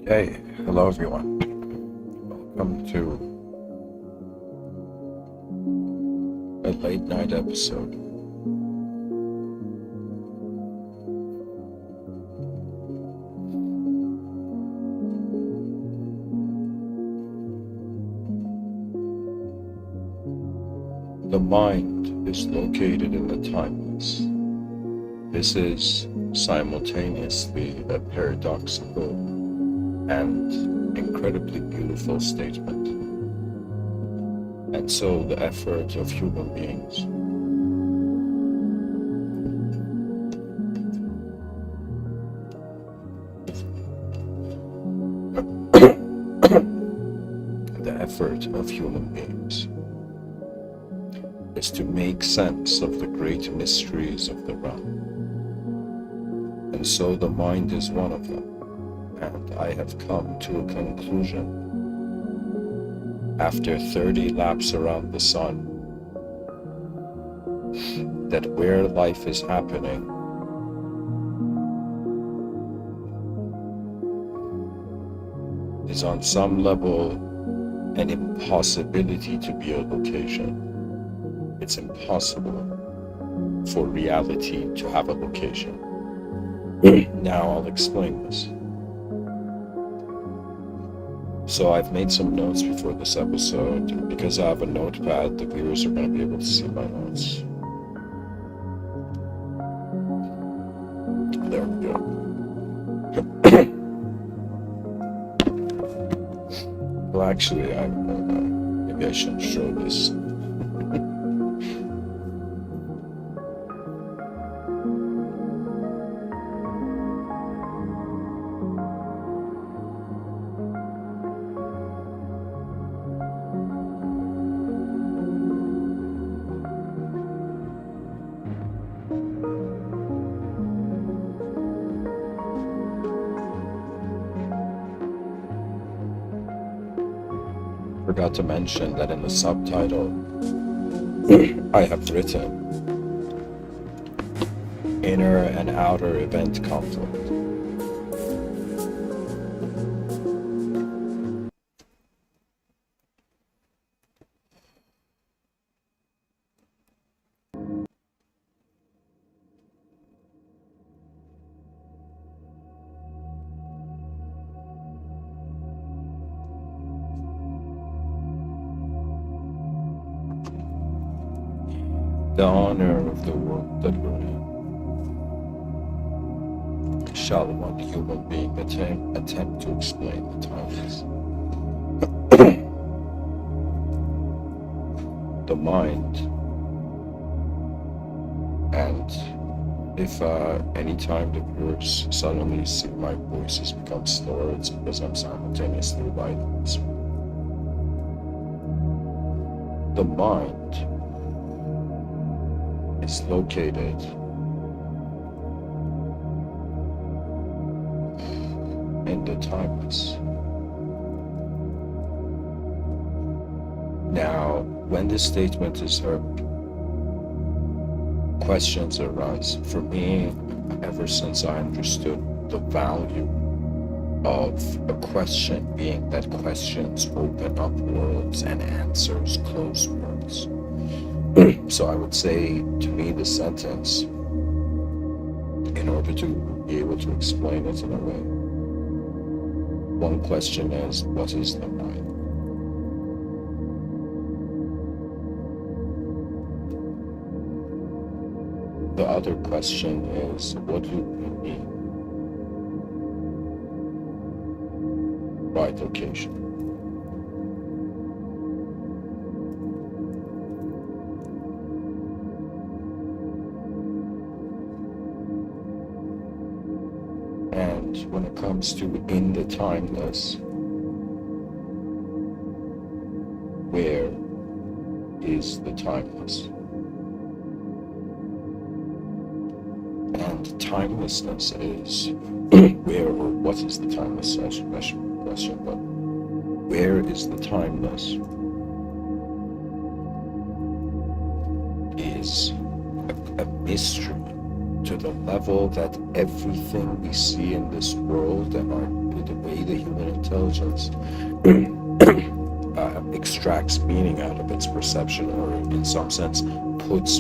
Hey, hello everyone. Welcome to a late night episode. The mind is located in the timeless. This is simultaneously a paradoxical and incredibly beautiful statement. And so the effort of human beings the effort of human beings is to make sense of the great mysteries of the realm. And so the mind is one of them. And I have come to a conclusion after 30 laps around the sun that where life is happening is on some level an impossibility to be a location. It's impossible for reality to have a location. Now I'll explain this. So I've made some notes before this episode. Because I have a notepad, the viewers are going to be able to see my notes. There we go. Well, actually, maybe I shouldn't show this. Forgot to mention that in the subtitle I have written inner and outer event conflict. The honor of the world that we're in. Shall one human being attempt to explain the timeless? The mind. And if anytime the viewers suddenly see my voices become slower, it's because I'm simultaneously writing this. The mind is located in the timeless. Now, when this statement is heard, questions arise. For me, ever since I understood the value of a question being that questions open up worlds and answers close worlds. So I would say, to me, the sentence, in order to be able to explain it in a way, one question is, what is the mind? The other question is, what do we mean by location? And when it comes to in the timeless, where is the timeless? And timelessness is where, or what is the timeless? I should question, but where is the timeless is a mystery to the level that everything we see in this world and the way the human intelligence extracts meaning out of its perception, or in some sense puts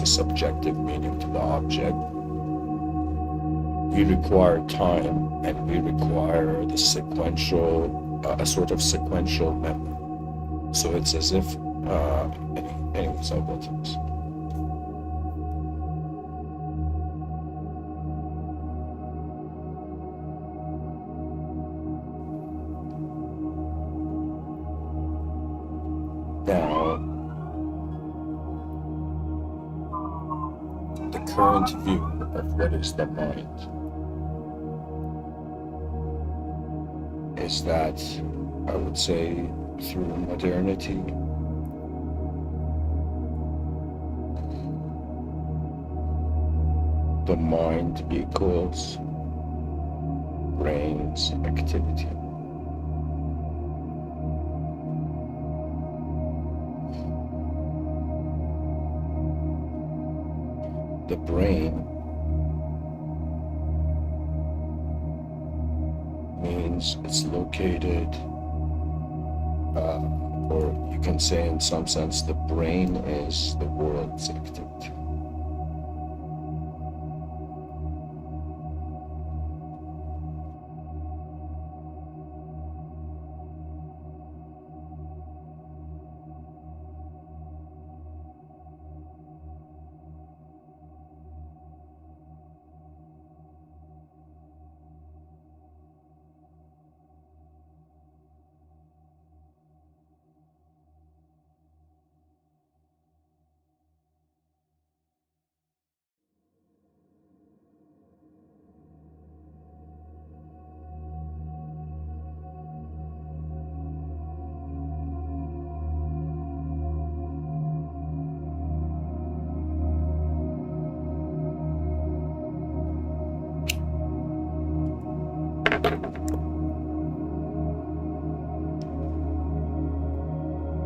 a subjective meaning to the object, we require time, and we require the sequential, a sort of sequential memory. So it's as if, anyways, I'll go to this. Now, the current view of what is the mind is that, I would say, through modernity, the mind equals brain's activity. The brain means it's located, or you can say in some sense, the brain is the world's activity.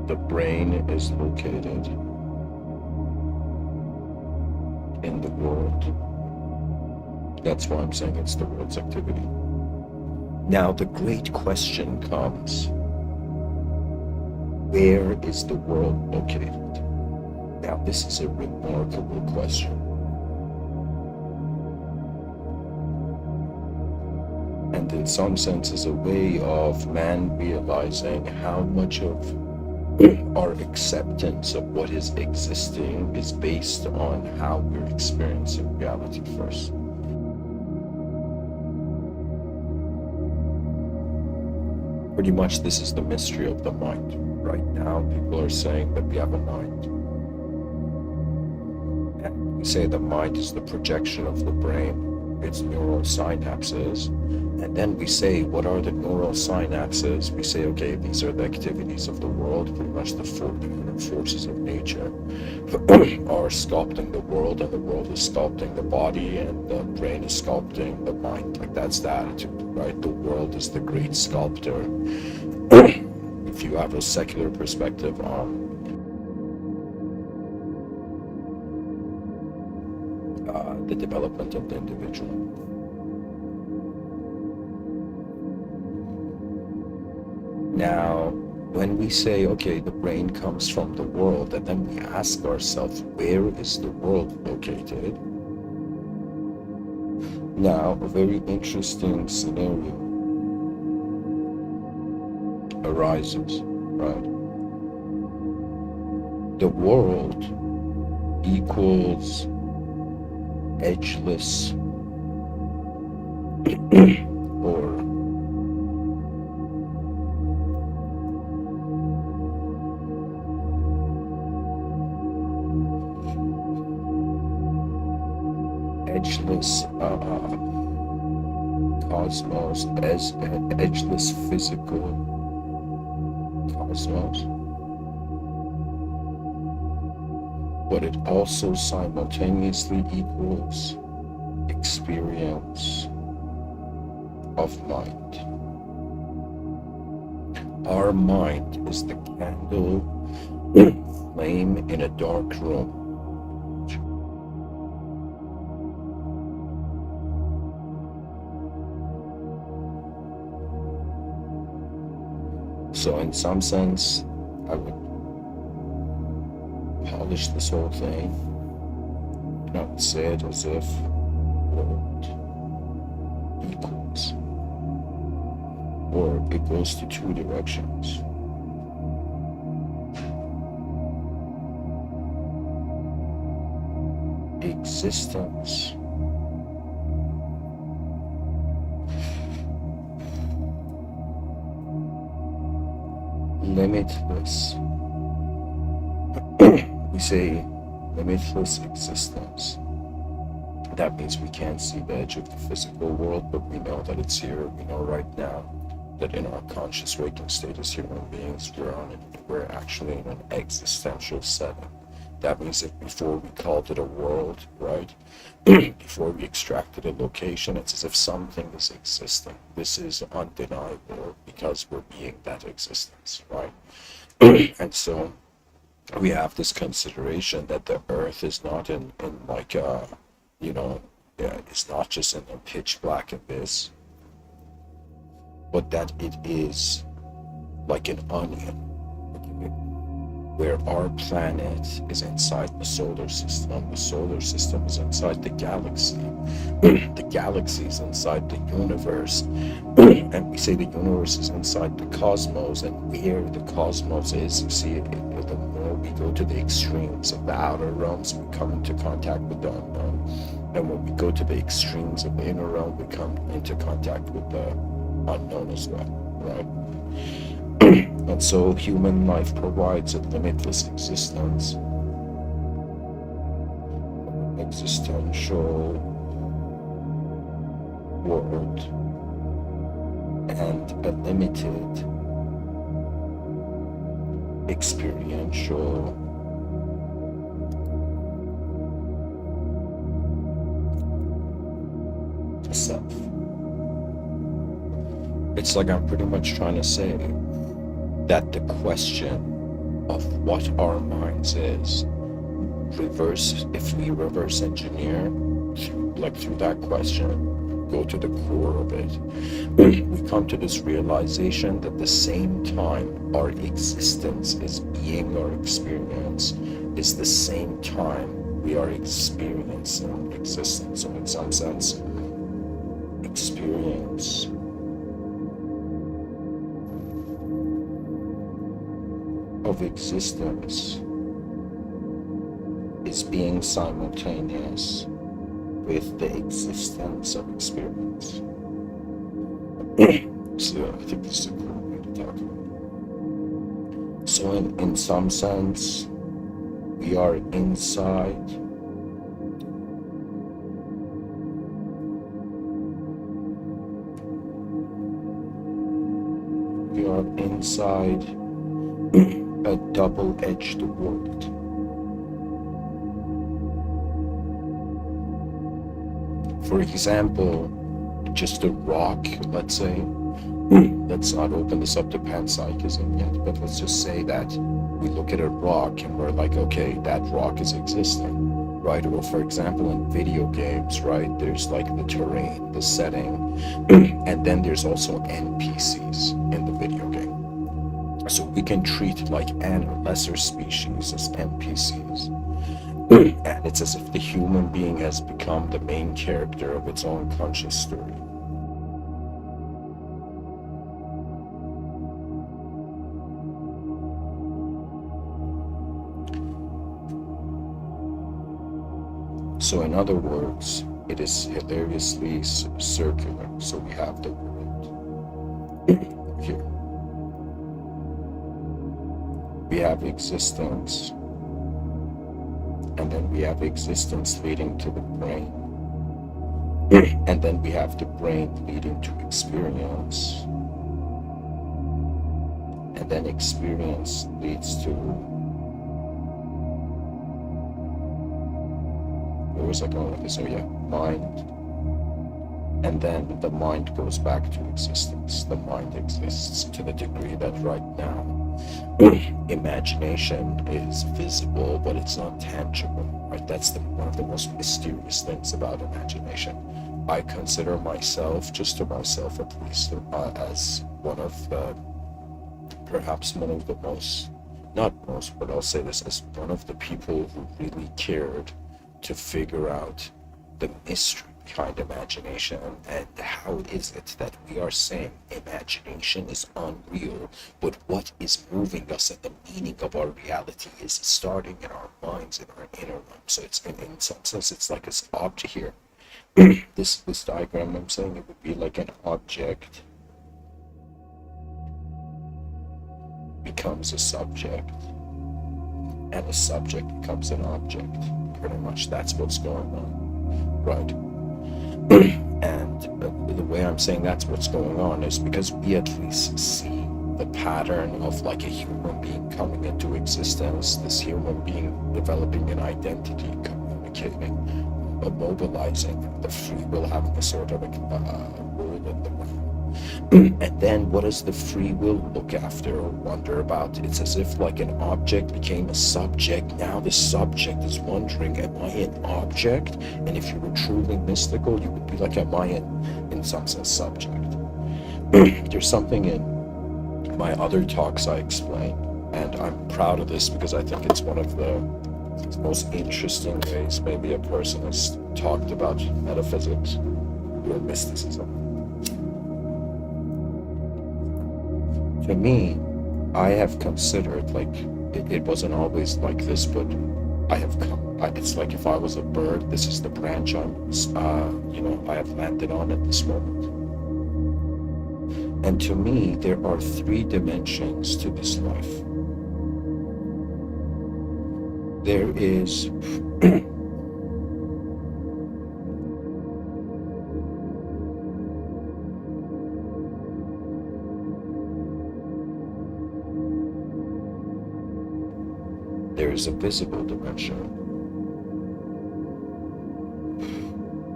The brain is located in the world. That's why I'm saying it's the world's activity. Now the great question comes, where is the world located? Now this is a remarkable question. And in some sense is a way of man realizing how much of our acceptance of what is existing is based on how we're experiencing reality first. Pretty much this is the mystery of the mind. Right now, people are saying that we have a mind. And we say the mind is the projection of the brain, its neural synapses. And then we say, what are the neural synapses? We say, okay, these are the activities of the world, pretty much the forces of nature are sculpting the world, and the world is sculpting the body, and the brain is sculpting the mind. Like, that's the attitude, right? The world is the great sculptor. If you have a secular perspective on the development of the individual. Now, when we say, okay, the brain comes from the world, and then we ask ourselves, where is the world located? Now, a very interesting scenario arises, right? The world equals edgeless or edgeless cosmos, as edgeless physical cosmos, but it also simultaneously equals experience of mind. Our mind is the candle flame in a dark room. So in some sense, I would polish this whole thing, and I would say it as if world equals, or it goes to two directions. Existence limitless. We say limitless existence. That means we can't see the edge of the physical world, but we know that it's here. We know right now that in our conscious waking state as human beings, we're actually in an existential setting. That means that before we called it a world, right? Before we extracted a location, it's as if something is existing. This is undeniable because we're being that existence, right? And so we have this consideration that the earth is not in like it's not just in a pitch black abyss, but that it is like an onion, where our planet is inside the solar system is inside the galaxy, the galaxy is inside the universe, and we say the universe is inside the cosmos, and where the cosmos is, you see, the more we go to the extremes of the outer realms, we come into contact with the unknown, and when we go to the extremes of the inner realm, we come into contact with the unknown as well, right? And so human life provides a limitless existence, existential world, and a limited experiential self. It's like I'm pretty much trying to say that the question of what our minds is, if we reverse engineer through that question, go to the core of it, we come to this realization that the same time our existence is being our experience is the same time we are experiencing existence. So in some sense, experience of existence is being simultaneous with the existence of experience. So I think this is a cool way to talk about it. So in some sense, we are inside a double-edged world. For example, just a rock, let's say, let's not open this up to panpsychism yet, but let's just say that we look at a rock and we're like, okay, that rock is existing, right? Or for example, in video games, right, there's like the terrain, the setting, and then there's also NPCs in the video game. So we can treat like lesser species as NPCs. And it's as if the human being has become the main character of its own conscious story. So in other words, it is hilariously circular. So we have the world here. We have existence, and then we have existence leading to the brain, and then we have the brain leading to experience, and then experience leads to, where was I going with this? Oh yeah, mind, and then the mind goes back to existence. The mind exists to the degree that right now imagination is visible, but it's not tangible, right? That's one of the most mysterious things about imagination. I consider myself, just to myself at least, as one of the perhaps one of the most, not most, but I'll say this as one of the people who really cared to figure out the mystery behind imagination, and how is it that we are saying imagination is unreal, but what is moving us and the meaning of our reality is starting in our minds, in our inner realm. So it's in some sense it's like this object here. this diagram I'm saying, it would be like an object becomes a subject, and a subject becomes an object. Pretty much that's what's going on, right? And the way I'm saying that's what's going on is because we at least see the pattern of like a human being coming into existence, this human being developing an identity, communicating, mobilizing, the free will having a sort of a role in the realm. And then what does the free will look after or wonder about? It's as if like an object became a subject. Now the subject is wondering, am I an object? And if you were truly mystical, you would be like, am I in some sense subject? There's something in my other talks I explain, and I'm proud of this because I think it's one of the most interesting ways maybe a person has talked about metaphysics or mysticism. To me, I have considered, like, it wasn't always like this, but I have come, it's like if I was a bird, this is the branch I have landed on at this moment. And to me, there are 3 dimensions to this life. There is there's a visible dimension,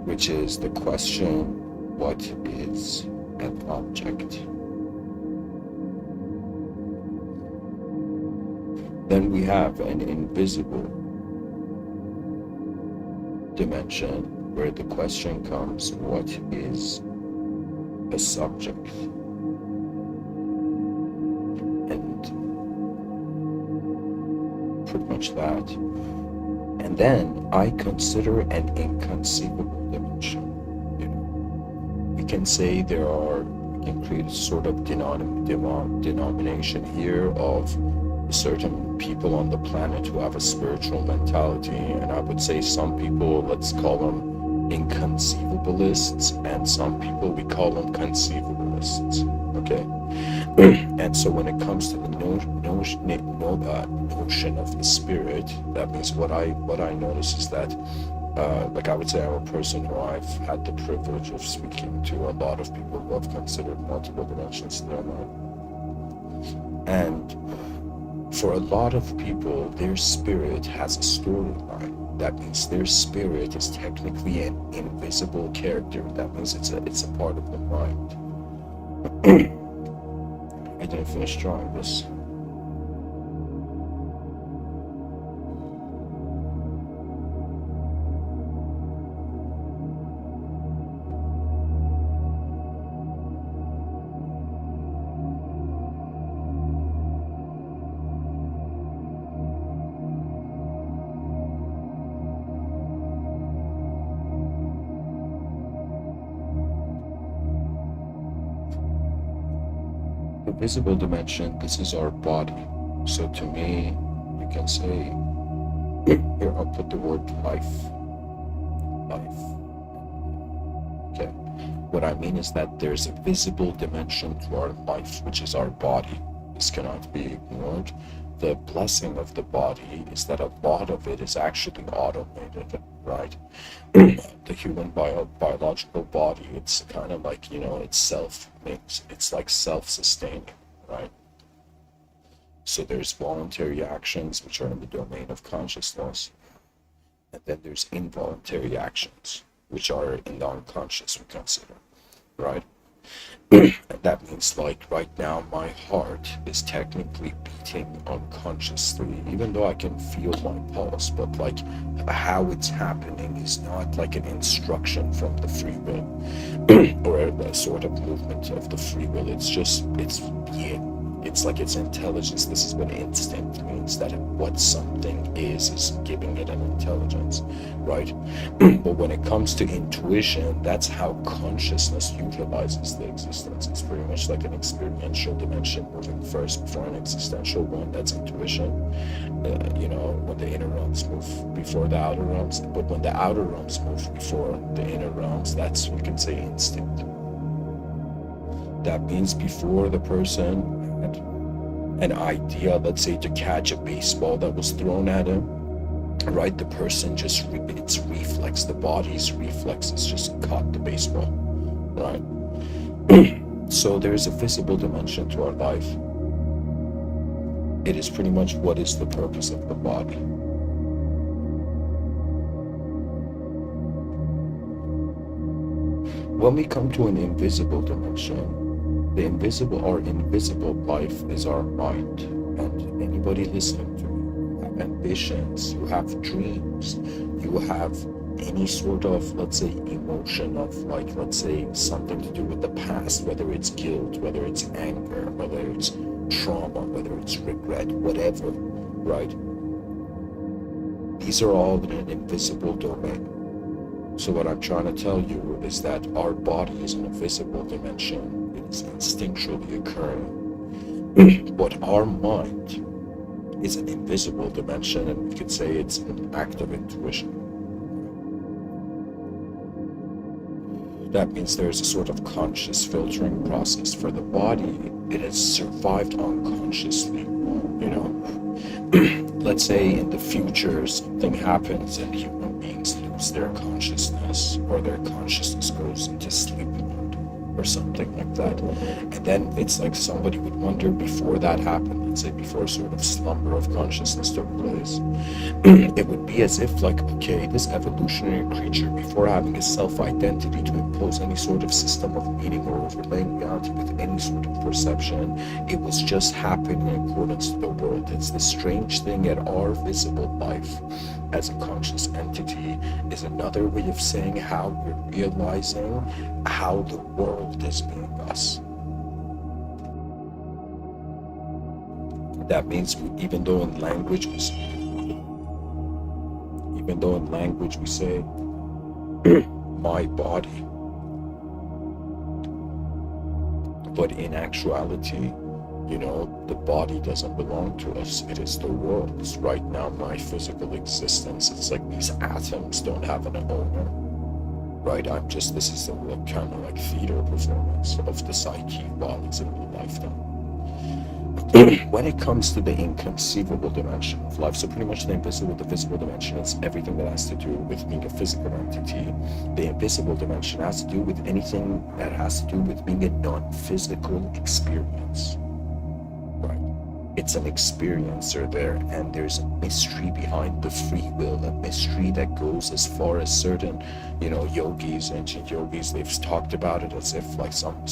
which is the question, what is an object? Then we have an invisible dimension, where the question comes, what is a subject? Pretty much that. And then I consider an inconceivable dimension. You know, we can say we can create a sort of denomination here of certain people on the planet who have a spiritual mentality, and I would say some people, let's call them inconceivabilists, and some people we call them conceivabilists. Okay. And so when it comes to the notion of the spirit, that means what I notice is that like I would say I'm a person who I've had the privilege of speaking to a lot of people who have considered multiple dimensions to their mind. And for a lot of people, their spirit has a storyline. That means their spirit is technically an invisible character. That means it's a part of the mind. I didn't finish drawing this. The visible dimension, this is our body. So to me, you can say, here I'll put the word life. Life. Okay. What I mean is that there's a visible dimension to our life, which is our body. This cannot be ignored. The blessing of the body is that a lot of it is actually automated, right? The human biological body, it's kind of like, it's like self-sustaining, right? So there's voluntary actions, which are in the domain of consciousness. And then there's involuntary actions, which are in the unconscious, we consider, right? And that means, like, right now my heart is technically beating unconsciously, even though I can feel my pulse, but like how it's happening is not like an instruction from the free will or a sort of movement of the free will. It's being, It's like its intelligence. This is what instinct means, that what something is giving it an intelligence, right? But when it comes to intuition, that's how consciousness utilizes the existence. It's pretty much like an experiential dimension moving first before an existential one. That's intuition. When the inner realms move before the outer realms, but when the outer realms move before the inner realms, that's, you can say, instinct. That means before the person had an idea, let's say, to catch a baseball that was thrown at him, right? The person just, its reflex, the body's reflexes just caught the baseball, right? So there's a visible dimension to our life. It is pretty much what is the purpose of the body. When we come to an invisible dimension, our invisible life is our mind. And anybody listening to me, you have ambitions, you have dreams, you have any sort of, let's say, emotion of, like, let's say, something to do with the past, whether it's guilt, whether it's anger, whether it's trauma, whether it's regret, whatever, right? These are all in an invisible domain. So what I'm trying to tell you is that our body is in a visible dimension. It is instinctually occurring. But our mind is an invisible dimension, and we could say it's an act of intuition. That means there's a sort of conscious filtering process. For the body, it has survived unconsciously, Let's say in the future something happens and human beings lose their consciousness, or their consciousness goes into sleep mode or something like that. And then it's like somebody would wonder, before that happened, let's say before sort of slumber of consciousness took place, it would be as if, like, okay, this evolutionary creature, before having a self-identity to impose any sort of system of meaning or overlaying reality with any sort of perception, it was just happening in accordance to the world. It's the strange thing that our visible life as a conscious entity is another way of saying how we're realizing how the world is being us. That means even though in language we say my body, but in actuality, the body doesn't belong to us. It is the world's. Right now, my physical existence, it's like these atoms don't have an owner, right? This is a kind of like theater performance of the psyche while it's in the lifetime. When it comes to the inconceivable dimension of life, so pretty much the visible dimension is everything that has to do with being a physical entity. The invisible dimension has to do with anything that has to do with being a non-physical experience. Right? It's an experiencer there, and there's a mystery behind the free will, a mystery that goes as far as certain, yogis, ancient yogis, they've talked about it as if like some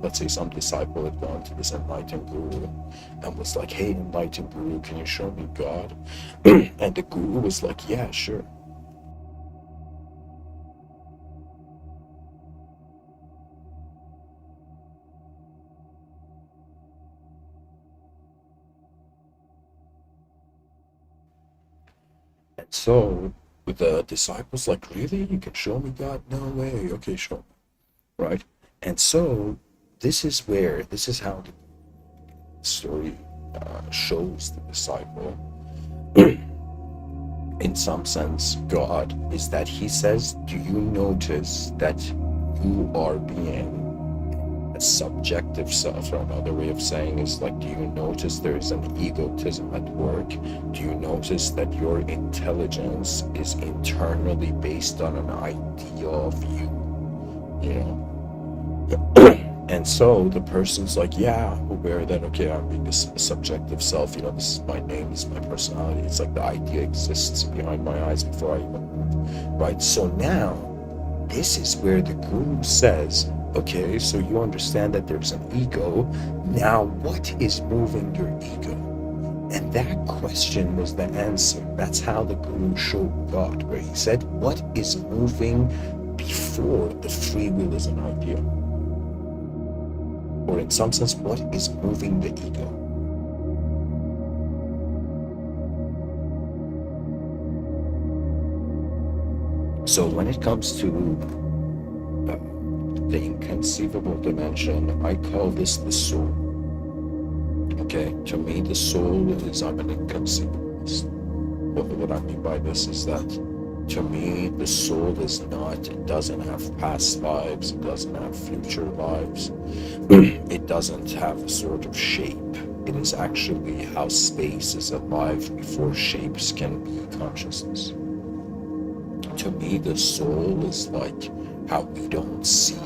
let's say some disciple had gone to this enlightened guru and was like, hey, enlightened guru, can you show me God? And the guru was like, yeah, sure. And so the disciples like, really? You can show me God? No way. Okay, show me. Right? And so this is how the story shows the disciple, in some sense, God, is that he says, do you notice that you are being a subjective self? Or another way of saying is like, do you notice there is an egotism at work? Do you notice that your intelligence is internally based on an idea of you? And so the person's like, yeah, aware that, okay, I'm being this subjective self, this is my name, this is my personality. It's like the idea exists behind my eyes before I even move, right? So now, this is where the guru says, okay, so you understand that there's an ego. Now, what is moving your ego? And that question was the answer. That's how the guru showed God, where he said, what is moving before the free will is an idea? Or in some sense, what is moving the ego? So when it comes to the inconceivable dimension, I call this the soul. Okay, to me, the soul is, I'm an inconceivabilist. What I mean by this is that to me, the soul is not, it doesn't have past lives, it doesn't have future lives, it doesn't have a sort of shape. It is actually how space is alive before shapes can be consciousness. To me, the soul is like how we don't see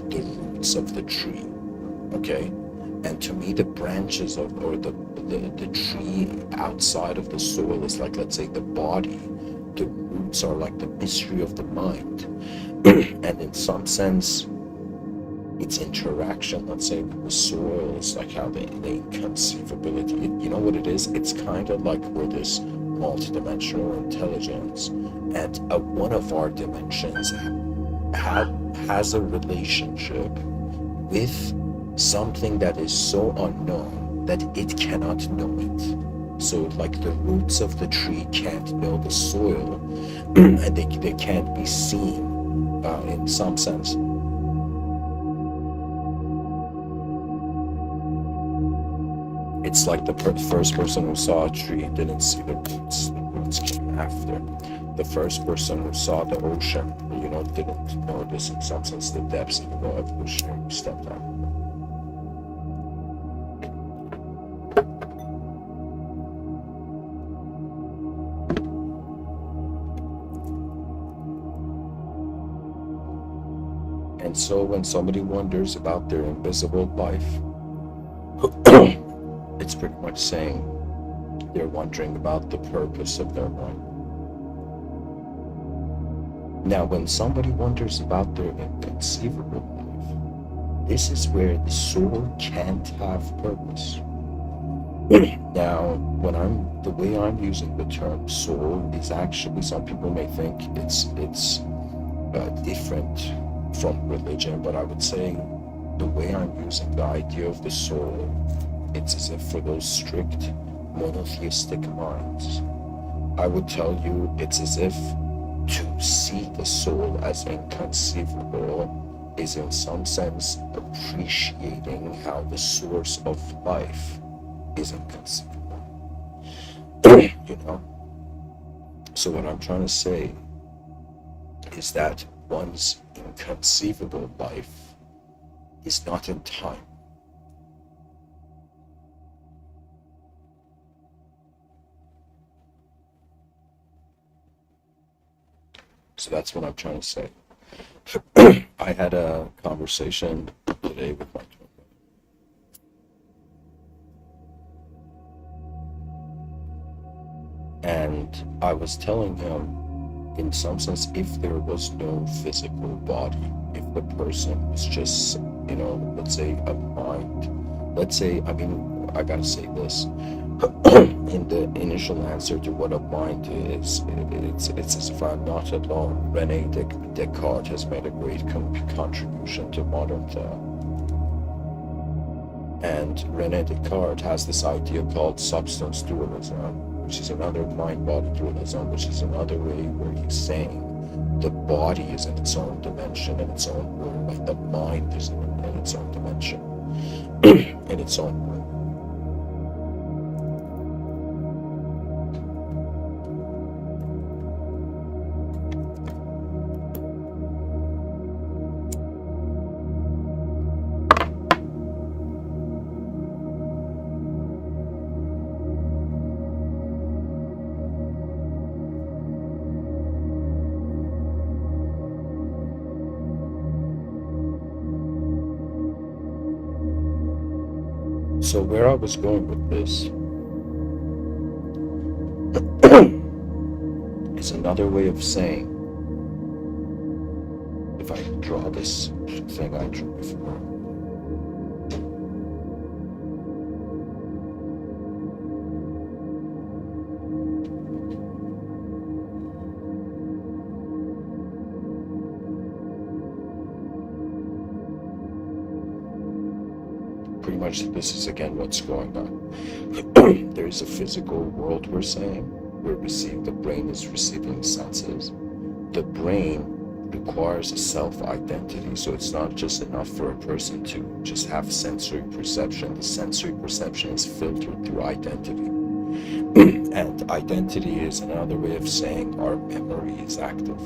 the roots of the tree, okay? And to me, the branches of, or the tree outside of the soil is like, let's say, the body. The roots are like the mystery of the mind. And in some sense, its interaction, let's say, with the soil is like how the inconceivability, you know what it is? It's kind of like we're this multidimensional intelligence, and one of our dimensions has a relationship with something that is so unknown that it cannot know it. So like the roots of the tree can't know the soil, and they can't be seen in some sense. It's like the first person who saw a tree didn't see the roots. The roots came after. The first person who saw the ocean, didn't notice in some sense the depths, even though evolutionary stepped out. And so when somebody wonders about their invisible life, it's pretty much saying they're wondering about the purpose of their life. Now, when somebody wonders about their inconceivable life, this is where the soul can't have purpose. Now, the way I'm using the term soul is actually, some people may think it's different from religion, but I would say the way I'm using the idea of the soul, it's as if for those strict monotheistic minds, I would tell you it's as if to see the soul as inconceivable is in some sense appreciating how the source of life is inconceivable. So what I'm trying to say is that one's inconceivable life is not in time. So that's what I'm trying to say. I had a conversation today with my twin brother. And I was telling him, in some sense, if there was no physical body, if the person was just, let's say a mind, I gotta say this, in the initial answer to what a mind is, it's as if I'm not alone. Rene Descartes has made a great contribution to modern thought. And Rene Descartes has this idea called substance dualism, which is another mind-body dualism, which is another way where he's saying the body is in its own dimension, in its own world, like the mind is in its own dimension, in its own world. So where I was going with this is another way of saying, if I draw this thing I drew before, pretty much this is again what's going on. There is a physical world, we're saying. The brain is receiving senses. The brain requires a self-identity, so it's not just enough for a person to just have sensory perception. The sensory perception is filtered through identity. And identity is another way of saying our memory is active.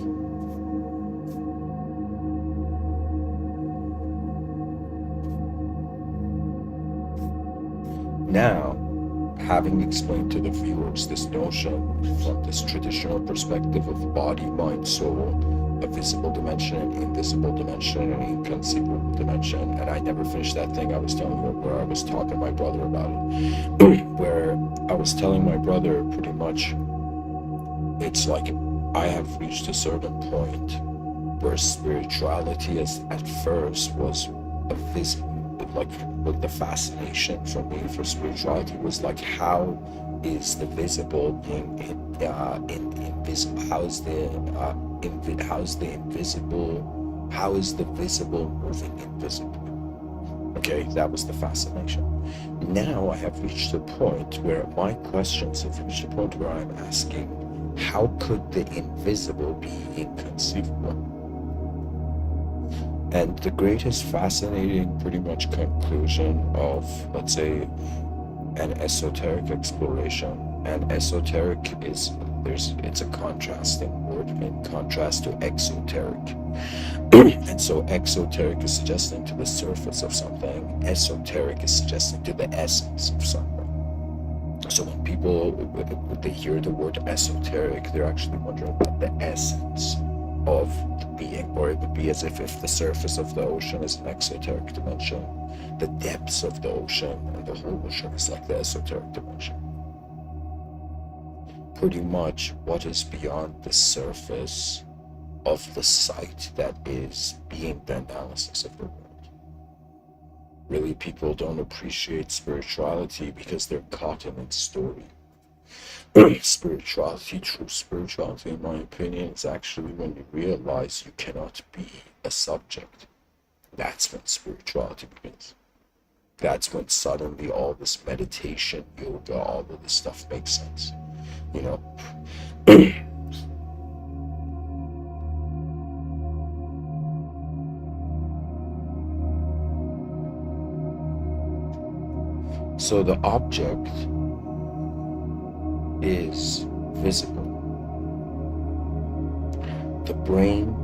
Now, having explained to the viewers this notion from this traditional perspective of body, mind, soul, a visible dimension, an invisible dimension, an inconceivable dimension, and I never finished that thing I was telling you where I was talking to my brother about it, where I was telling my brother pretty much, it's like I have reached a certain point where spirituality at first was a like the fascination for me for spirituality was like, how is the visible being invisible? How is the visible moving invisible? Okay, that was the fascination. Now I have reached a point where my questions have reached a point where I'm asking, how could the invisible be inconceivable? And the greatest fascinating pretty much conclusion of, let's say, an esoteric exploration, and esoteric it's a contrasting word in contrast to exoteric. And so exoteric is suggesting to the surface of something, esoteric is suggesting to the essence of something. So when people, they hear the word esoteric, they're actually wondering about the essence of the being, or it would be as if the surface of the ocean is an exoteric dimension, the depths of the ocean and the whole ocean is like the esoteric dimension. Pretty much what is beyond the surface of the sight that is being the analysis of the world. Really, people don't appreciate spirituality because they're caught in its story. Spirituality, true spirituality, in my opinion, is actually when you realize you cannot be a subject. That's when spirituality begins. That's when suddenly all this meditation, yoga, all of this stuff makes sense. You know? So the object is visible. The brain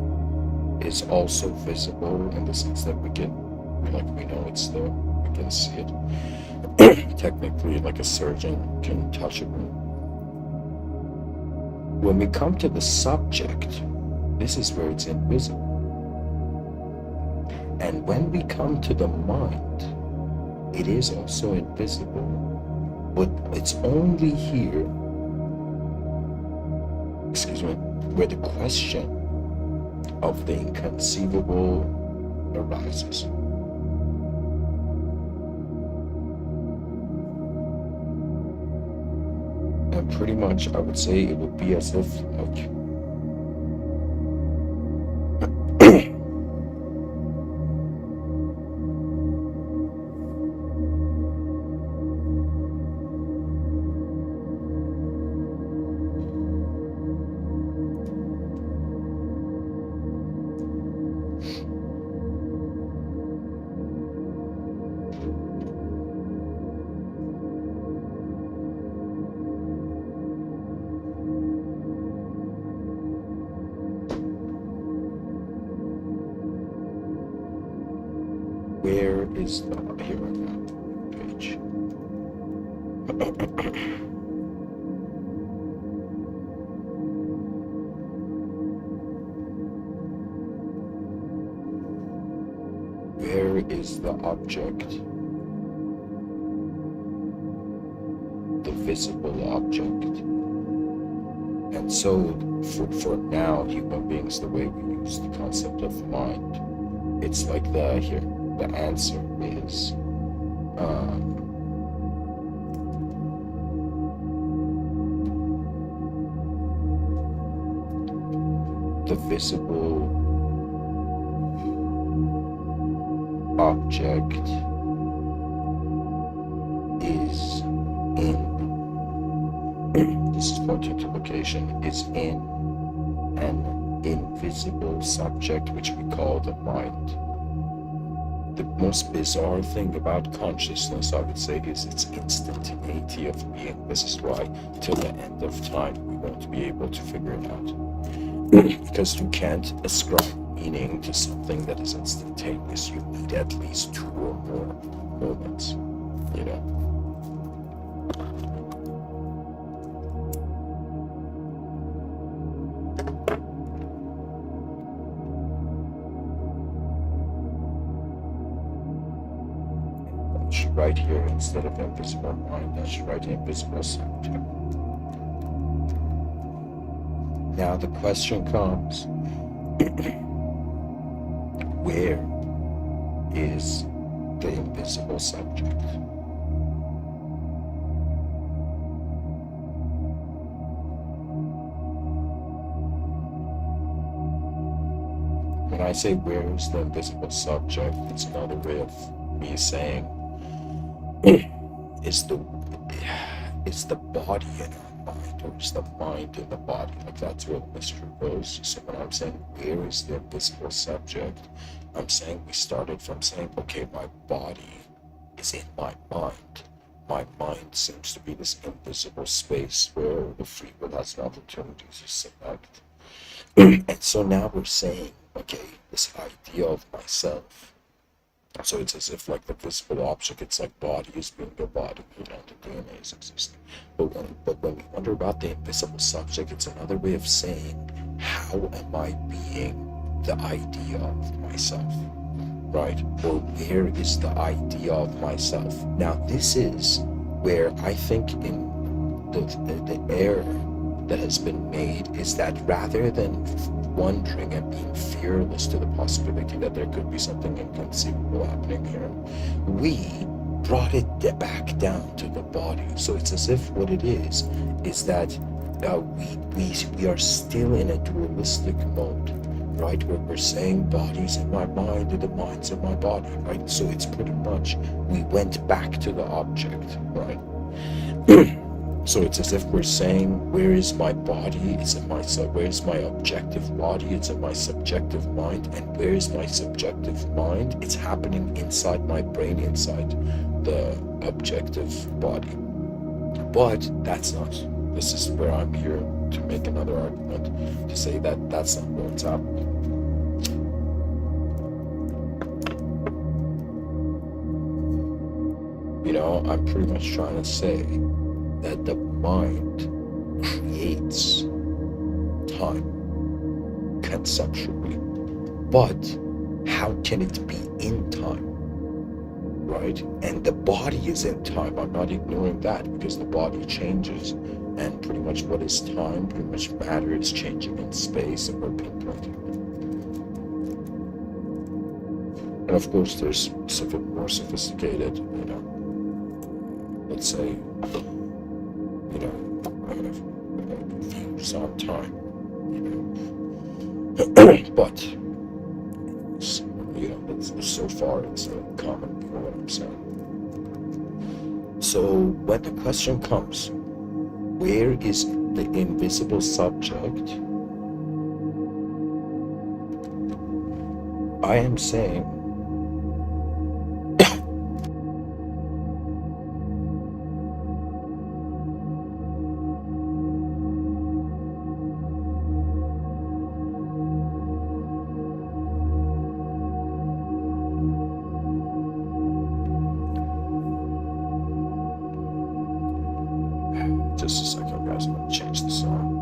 is also visible in the sense that we know it's there, we can see it. Technically, like a surgeon can touch it. When we come to the subject, this is where it's invisible. And when we come to the mind, it is also invisible, but it's only here, where the question of the inconceivable arises. And pretty much I would say it would be as if like where is the here I go page. Where is the object? The visible object. And so for now, human beings, the way we use the concept of mind, it's like the answer is the visible object this is pointing to location, is in an invisible subject which we call the mind. The most bizarre thing about consciousness, I would say, is its instantaneity of being. This is why, till the end of time, we won't be able to figure it out. Because you can't ascribe meaning to something that is instantaneous. You need at least 2 or more moments, you know? Right here, instead of invisible mind, I should write invisible subject. Now the question comes, where is the invisible subject? When I say where is the invisible subject, it's another way of me saying, is the body in our mind, or is the mind in the body? Like, that's where the mystery goes. So when I'm saying where is the invisible subject, I'm saying we started from saying, okay, my body is in my mind. My mind seems to be this invisible space where the free will has an opportunity to select. And so now we're saying, okay, this idea of myself. So it's as if, like, the visible object, it's like body is being your body, you know, the DNA is existing. But when we wonder about the invisible subject, it's another way of saying, how am I being the idea of myself, right? Or where is the idea of myself? Now, this is where I think in the error that has been made is that rather than wondering and being fearless to the possibility that there could be something inconceivable happening here, we brought it back down to the body. So it's as if what it is that we are still in a dualistic mode, right? Where we're saying body's in my mind and the mind's in my body, right? So it's pretty much we went back to the object, right? So it's as if we're saying, where is my body? It's in my where is my objective body? It's in my subjective mind. And where is my subjective mind? It's happening inside my brain, inside the objective body. But that's not. This is where I'm here to make another argument, to say that that's not where it's happening. You know, I'm pretty much trying to say that the mind creates time conceptually, but how can it be in time, right? And the body is in time. I'm not ignoring that, because the body changes, and pretty much what is time, pretty much matter is changing in space, and we're pinpointing it. And of course there's more sophisticated, you know, let's say, you know, views on time, you know. But, you know, so far it's a common for what I'm saying. So when the question comes, where is the invisible subject, I am saying just a second, guys. I'm gonna change the song.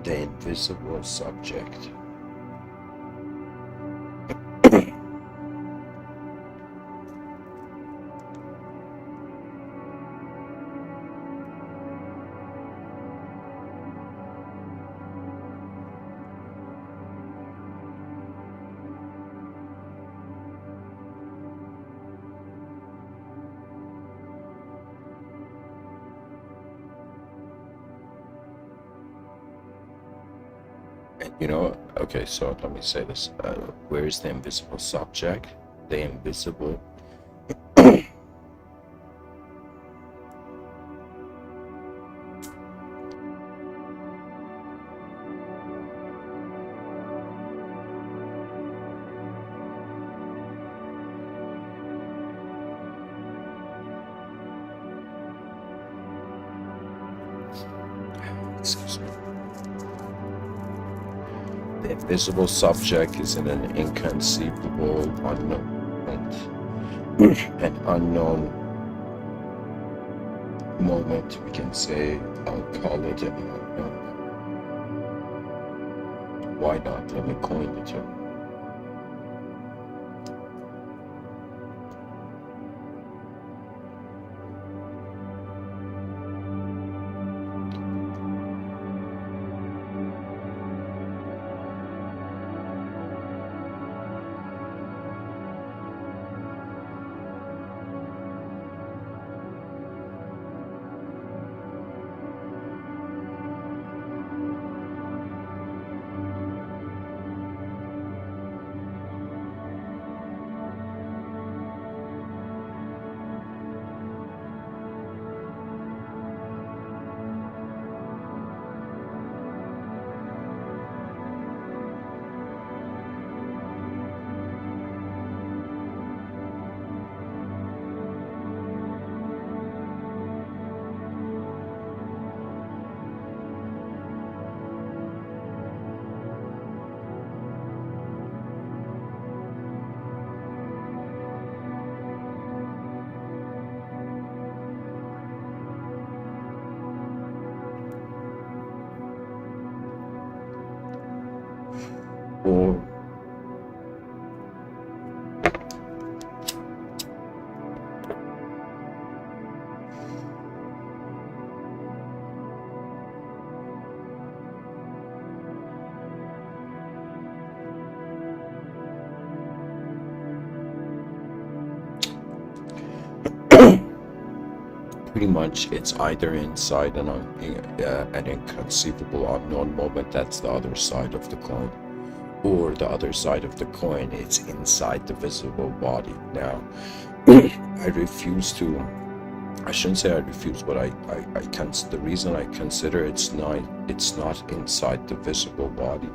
the invisible subject. And okay, so let me say this. Where is the invisible subject? The invisible. Excuse me. The invisible subject is in an inconceivable an unknown moment. We can say, I'll call it an unknown. Why not? Let me coin the term. Or pretty much it's either inside an inconceivable unknown moment, that's the other side of the coin, or the other side of the coin, it's inside the visible body. Now, I shouldn't say I refuse, but the reason I consider it's not inside the visible body,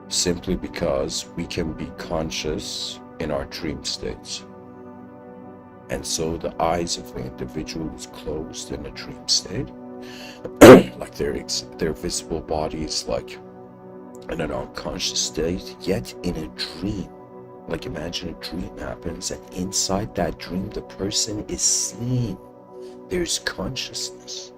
simply because we can be conscious in our dream states. And so the eyes of the individual is closed in a dream state, like their visible body is like in an unconscious state, yet in a dream. Like imagine a dream happens, and inside that dream the person is seen. There's consciousness.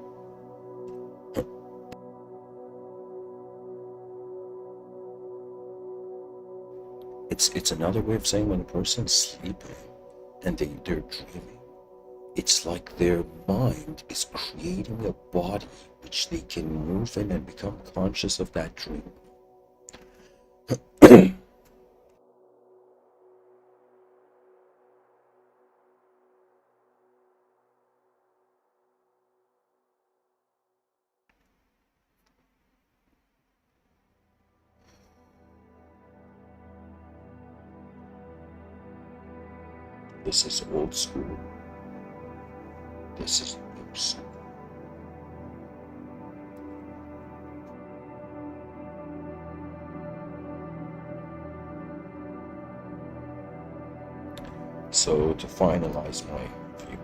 It's another way of saying when a person's sleeping and they're dreaming, it's like their mind is creating a body which they can move in and become conscious of that dream. This is old school. This is new school. So to finalize my view here,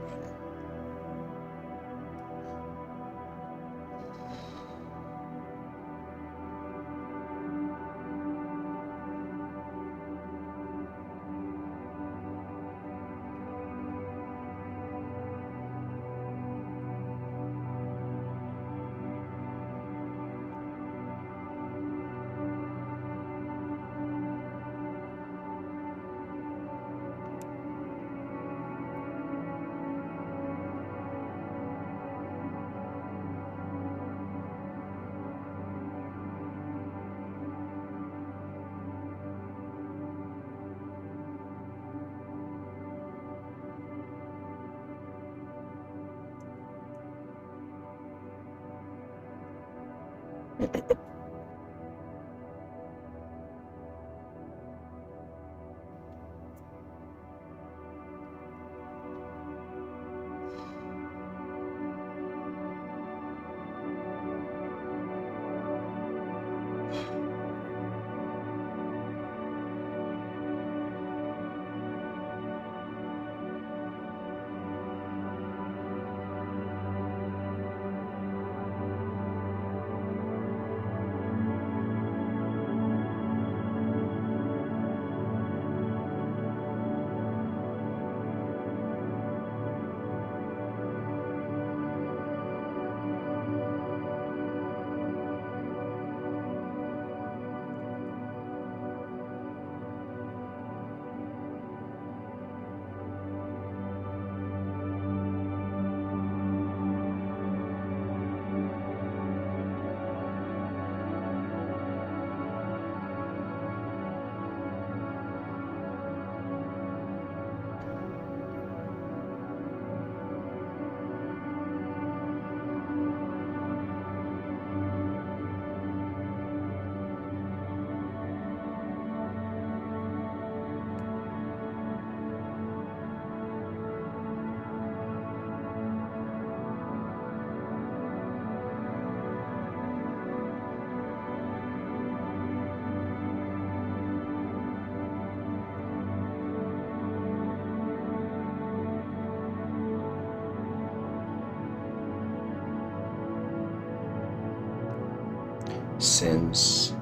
Since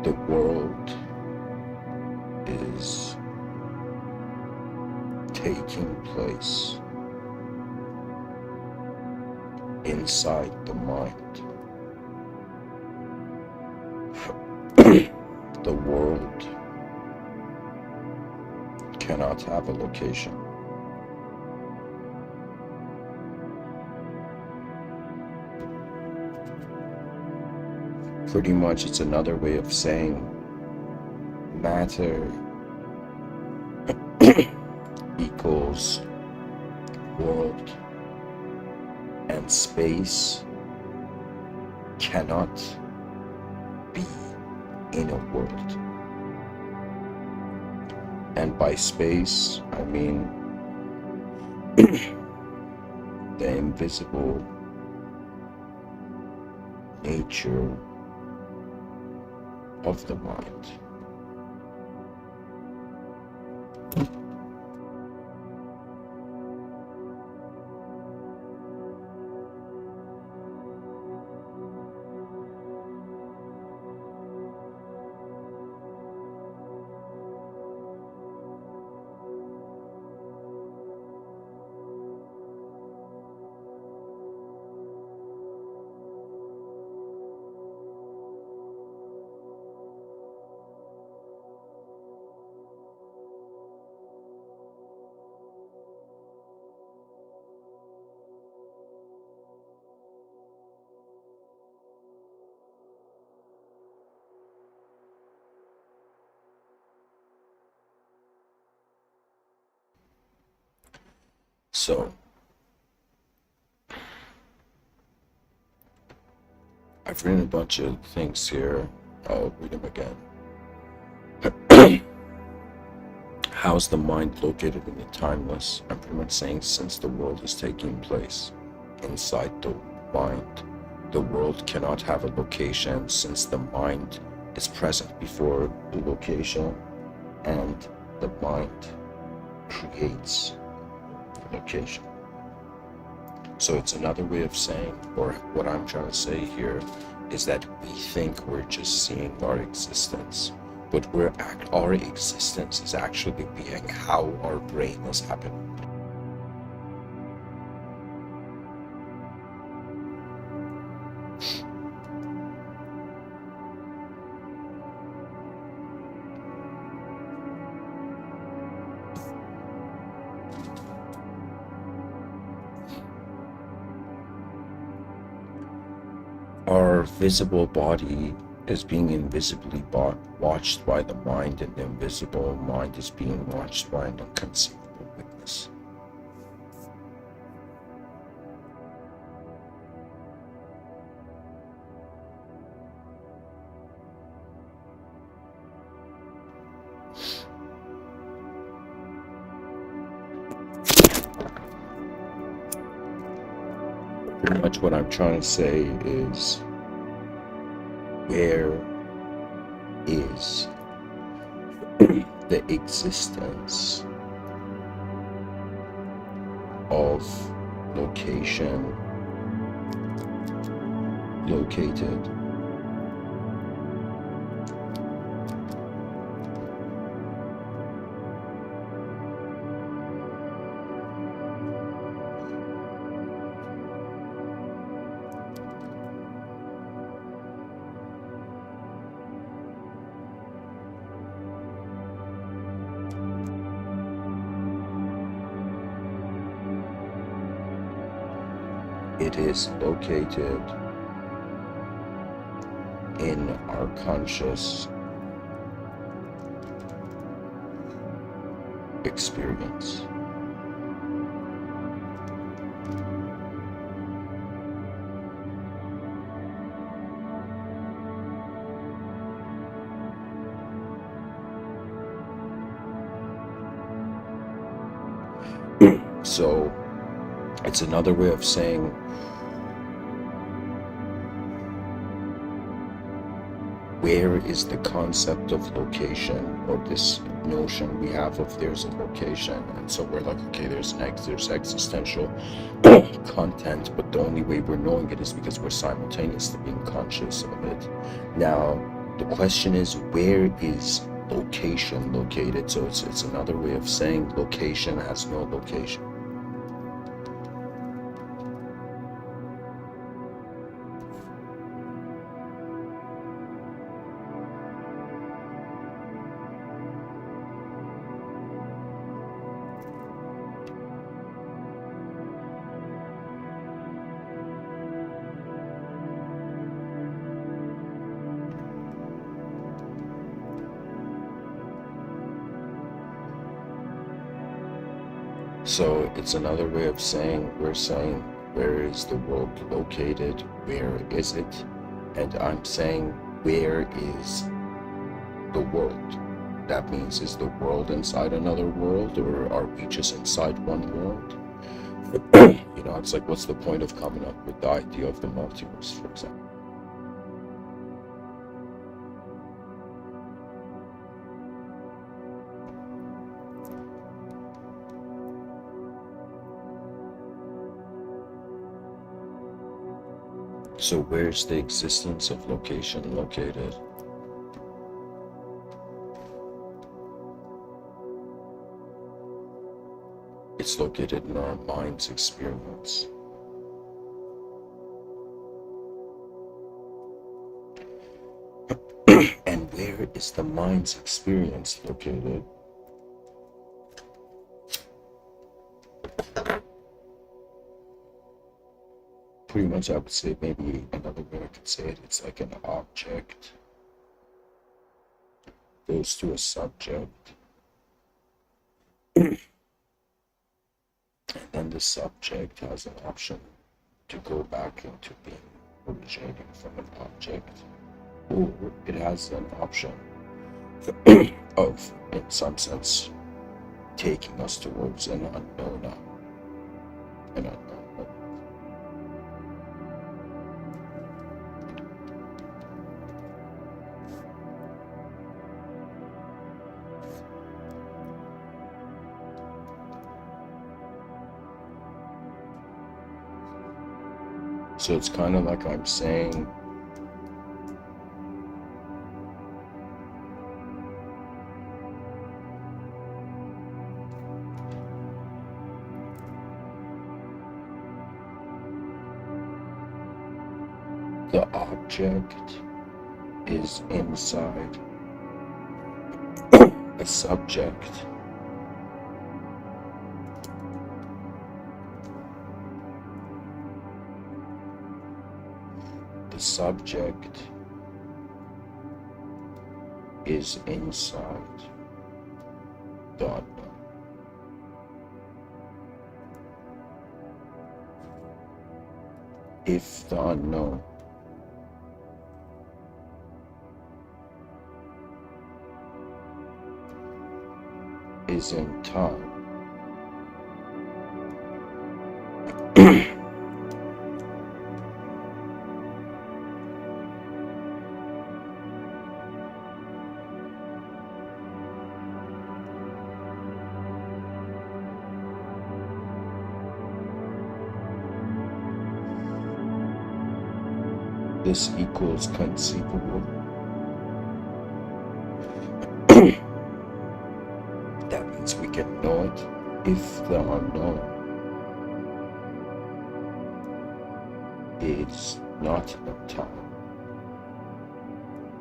the world is taking place inside the mind, the world cannot have a location. Pretty much it's another way of saying matter equals world, and space cannot be in a world. And by space, I mean the invisible nature of the mind. So, I've written a bunch of things here. I'll read them again. How's the mind located in the timeless? I'm pretty much saying since the world is taking place inside the mind, the world cannot have a location since the mind is present before the location, and the mind creates the location. So it's another way of saying, or what I'm trying to say here, is that we think we're just seeing our existence, but our existence is actually being how our brain is happening. Our visible body is being invisibly watched by the mind, and the invisible mind is being watched by an inconceivable witness. pretty much what I'm trying to say is, where is the existence of location located? It is located in our conscious experience. So it's another way of saying, where is the concept of location, or this notion we have of there's a location? And so we're like, okay, there's existential content, but the only way we're knowing it is because we're simultaneously being conscious of it. Now the question is, where is location located? So it's another way of saying location has no location. So it's another way of saying, we're saying, where is the world located? Where is it? And I'm saying, where is the world? That means, is the world inside another world, or are we just inside one world? You know, it's like, what's the point of coming up with the idea of the multiverse, for example? So where's the existence of location located? It's located in our mind's experience. And where is the mind's experience located? Pretty much, I would say, maybe another way I could say it, it's like an object goes to a subject, and then the subject has an option to go back into being originating from an object, or it has an option of, in some sense, taking us towards an unknown. So it's kind of like I'm saying, the object is inside a subject. The subject is inside the unknown. If the unknown is in time, this equals conceivable. That means we can know it if the unknown is not in time.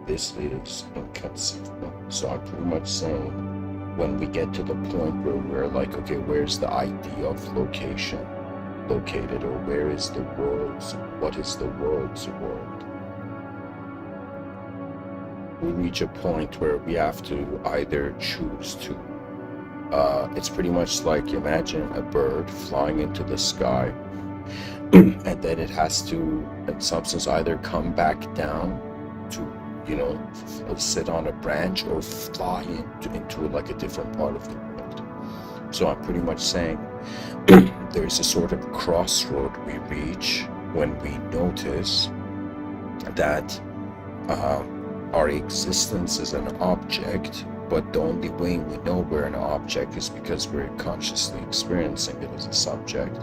This is inconceivable. So I'm pretty much saying when we get to the point where we're like, okay, where's the idea of location located, or where is the world's, what is the world's world? We reach a point where we have to either choose to it's pretty much like, imagine a bird flying into the sky and then it has to in some sense either come back down to, you know, sit on a branch or fly into like a different part of the world. So I'm pretty much saying there's a sort of crossroad we reach when we notice that our existence is an object, but the only way we know we're an object is because we're consciously experiencing it as a subject.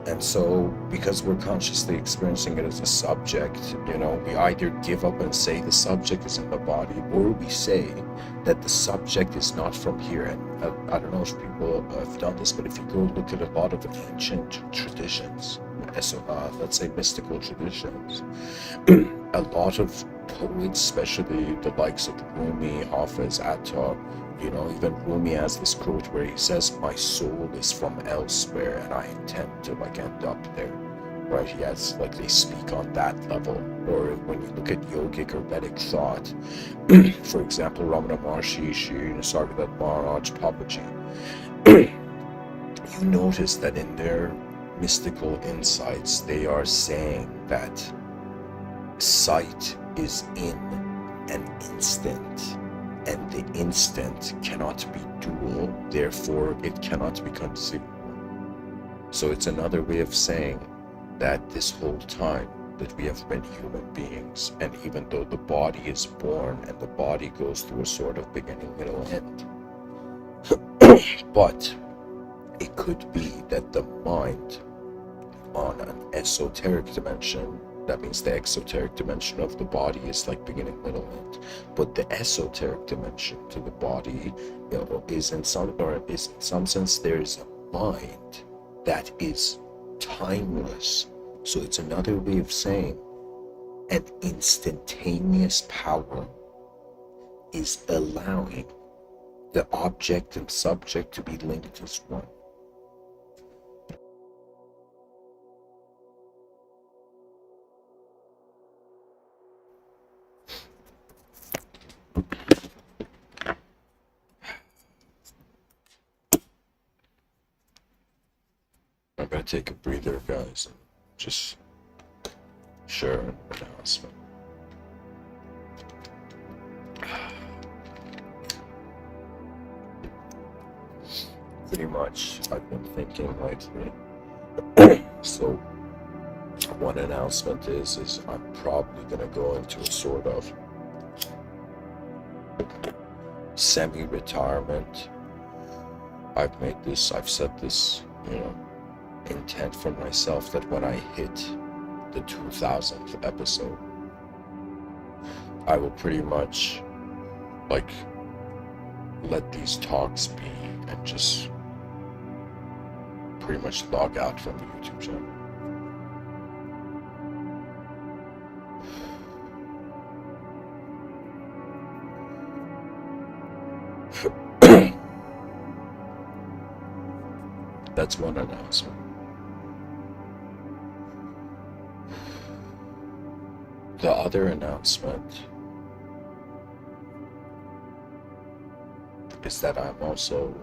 And so, because we're consciously experiencing it as a subject, you know, we either give up and say the subject is in the body, or we say that the subject is not from here. And I don't know if people have done this, but if you go look at a lot of ancient traditions, let's say mystical traditions, a lot of poets, especially the likes of Rumi, Hafiz, Attar, you know, even Rumi has this quote where he says, my soul is from elsewhere and I intend to like end up there, right? He has, like, they speak on that level. Or when you look at yogic or Vedic thought, for example, Ramana Maharshi, Shri Nisargadatta Maharaj, Papaji, you notice that in their mystical insights, they are saying that sight is in an instant, and the instant cannot be dual, therefore it cannot be conceivable. So it's another way of saying that this whole time that we have been human beings, and even though the body is born and the body goes through a sort of beginning, middle, end, but it could be that the mind on an esoteric dimension, that means the exoteric dimension of the body is like beginning, middle, end. But the esoteric dimension to the body, you know, is in some sense there is a mind that is timeless. So it's another way of saying an instantaneous power is allowing the object and subject to be linked as one. I'm gonna take a breather, guys, and just share an announcement. Pretty much, I've been thinking lately. So, one announcement is I'm probably gonna go into a sort of semi-retirement. I've set this, you know, intent for myself that when I hit the 2000th episode, I will pretty much like let these talks be and just pretty much log out from the YouTube channel. That's one announcement. The other announcement is that I'm also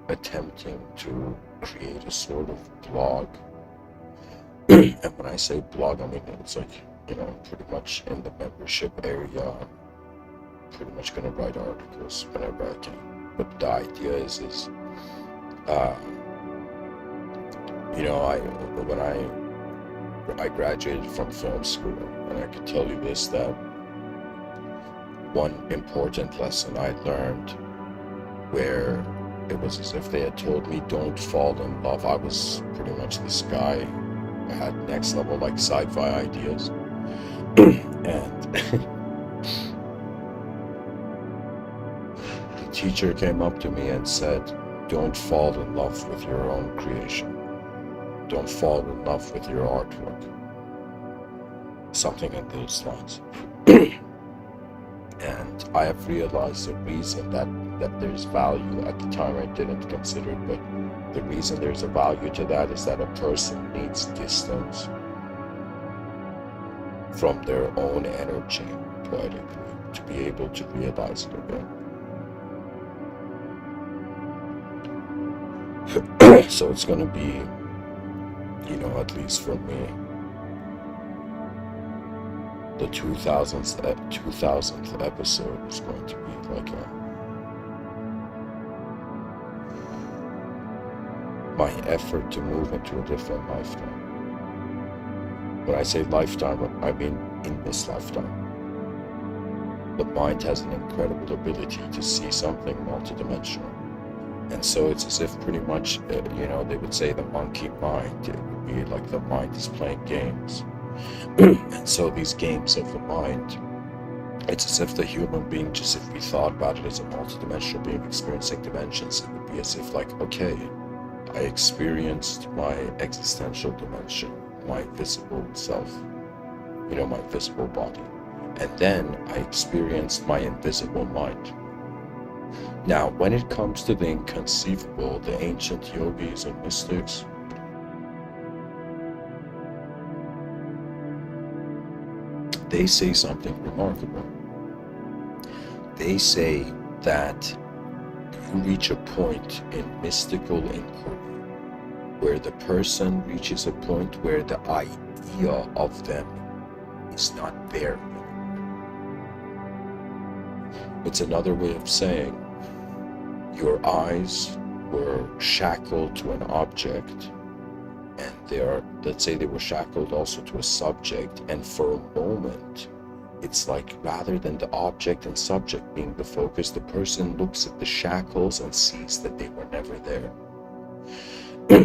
attempting to create a sort of blog. And when I say blog, I mean it's like, you know, pretty much in the membership area. I'm pretty much gonna write articles whenever I can. But the idea is you know, when I graduated from film school, and I can tell you this, that one important lesson I learned, where it was as if they had told me don't fall in love. I was pretty much this guy who had next level like sci-fi ideas. And the teacher came up to me and said, don't fall in love with your own creation. Don't fall in love with your artwork. Something in those lines. And I have realized the reason that there's value. At the time I didn't consider it, but the reason there's a value to that is that a person needs distance from their own energy, poetically, to be able to realize it again. So it's going to be, at least for me, the 2000th episode is going to be like my effort to move into a different lifetime. When I say lifetime, I mean in this lifetime. The mind has an incredible ability to see something multidimensional. And so it's as if pretty much, they would say the monkey mind. It would be like the mind is playing games. And so these games of the mind, it's as if the human being, just if we thought about it as a multidimensional being experiencing dimensions, it would be as if like, okay, I experienced my existential dimension, my visible self, my visible body. And then I experienced my invisible mind. Now, when it comes to the inconceivable, the ancient yogis and mystics, they say something remarkable. They say that you reach a point in mystical inquiry where the person reaches a point where the idea of them is not there. It's another way of saying your eyes were shackled to an object, and let's say they were shackled also to a subject, and for a moment it's like rather than the object and subject being the focus, the person looks at the shackles and sees that they were never there.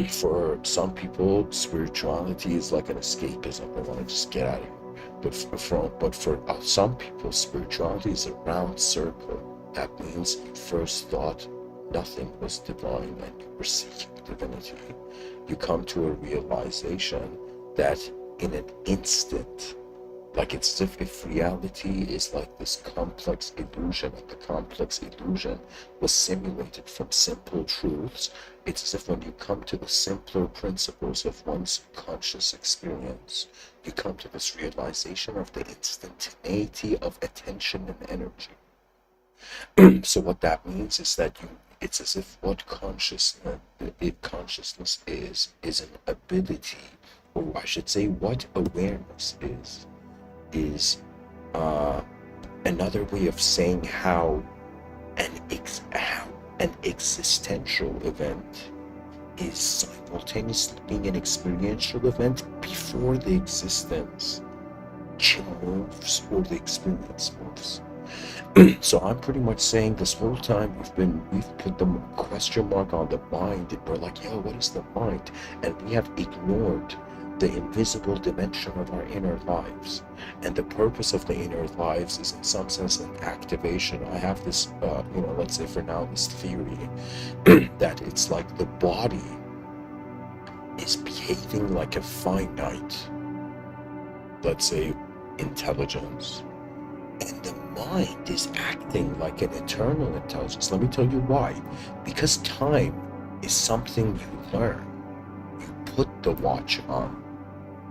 For some people, spirituality is like an escapism. They want to just get out of here. But for some people, spirituality is a round circle. That means you first thought nothing was divine and you were seeking divinity. You come to a realization that in an instant, like it's as if reality is like this complex illusion, and the complex illusion was simulated from simple truths. It's as if when you come to the simpler principles of one's conscious experience, you come to this realization of the instantaneity of attention and energy. So what that means is that it's as if what consciousness is an ability, or I should say what awareness is another way of saying how an existential event is simultaneously being an experiential event before the existence moves or the experience moves. So I'm pretty much saying this whole time we've put the question mark on the mind, and we're like, yo, what is the mind? And we have ignored the invisible dimension of our inner lives. And the purpose of the inner lives is in some sense an activation. I have this, let's say for now, this theory that it's like the body is behaving like a finite, let's say, intelligence, and the mind is acting like an eternal intelligence. Let me tell you why. Because time is something you learn. You put the watch on.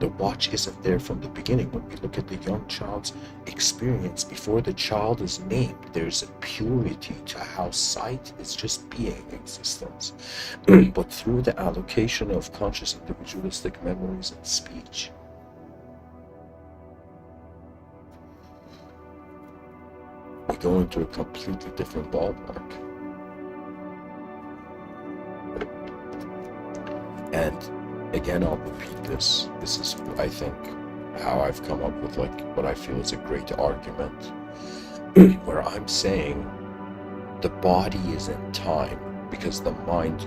The watch isn't there from the beginning. When we look at the young child's experience, before the child is named, there's a purity to how sight is just being existence. But through the allocation of conscious individualistic memories and speech, we go into a completely different ballpark. And again, I'll repeat this. This is, I think, how I've come up with like what I feel is a great argument, where I'm saying the body is in time because the mind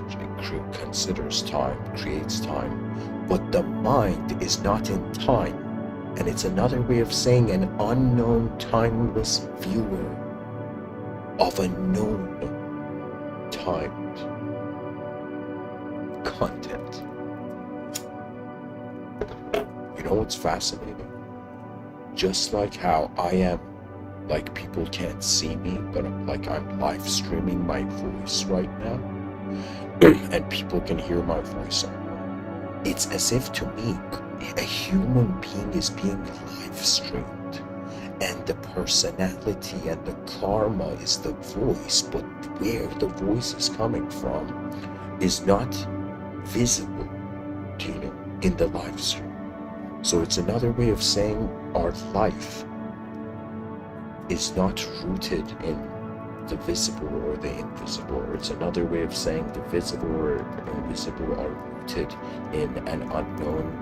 considers time, creates time, but the mind is not in time And it's another way of saying an unknown, timeless viewer of a known, timed content. You know what's fascinating? Just like how I am, like people can't see me, but I'm live streaming my voice right now, and people can hear my voice somewhere. It's as if to me, a human being is being live streamed, and the personality and the karma is the voice, but where the voice is coming from is not visible to you in the live stream. So it's another way of saying our life is not rooted in the visible or the invisible. Or it's another way of saying the visible or invisible are rooted in an unknown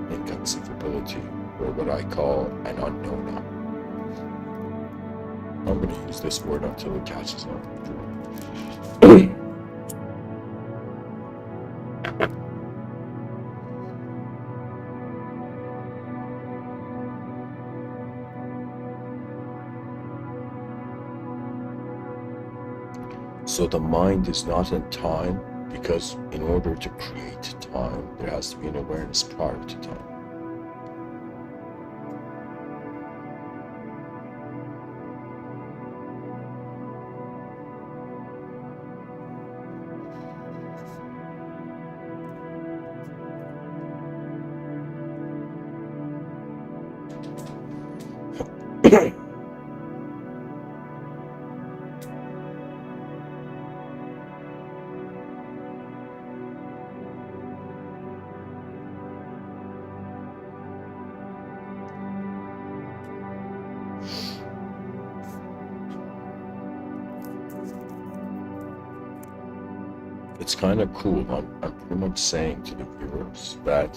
inconceivability, or what I call an unknown. I'm going to use this word until it catches on. So the mind is not in time, because in order to create time, there has to be an awareness prior to time. It's kind of cool. I'm pretty much saying to the viewers that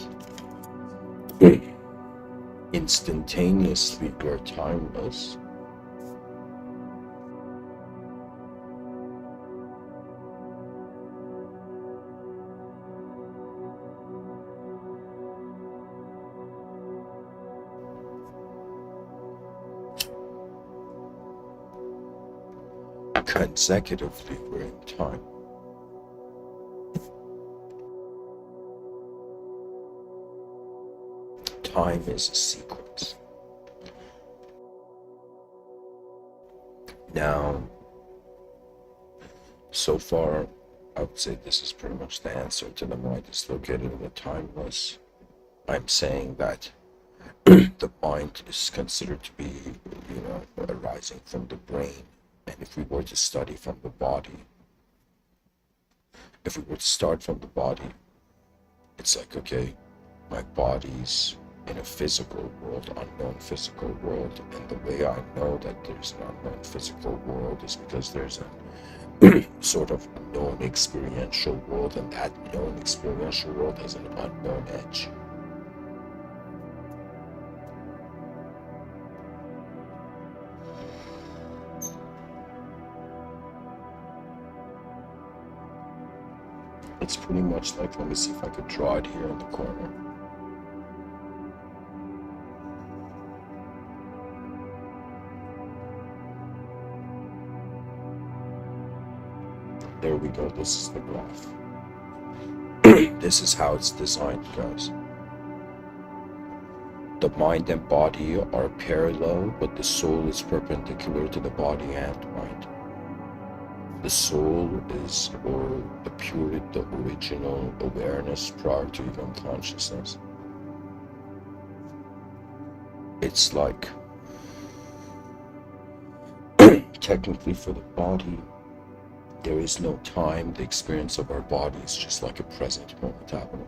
instantaneously we're timeless. Consecutively, we're in time. Time is a sequence. Now, so far, I would say this is pretty much the answer to the mind is located in the timeless. I'm saying that the mind is considered to be, arising from the brain. And if we were to study from the body, if we were to start from the body, it's like, okay, my body's in a physical world, unknown physical world, and the way I know that there's an unknown physical world is because there's a sort of known experiential world, and that known experiential world has an unknown edge. It's pretty much like, let me see if I could draw it here in the corner. There we go, this is the graph. This is how it's designed, guys. The mind and body are parallel, but the soul is perpendicular to the body and mind. The soul is, or the original awareness prior to even consciousness. It's like, technically for the body, there is no time. The experience of our body is just like a present moment happening.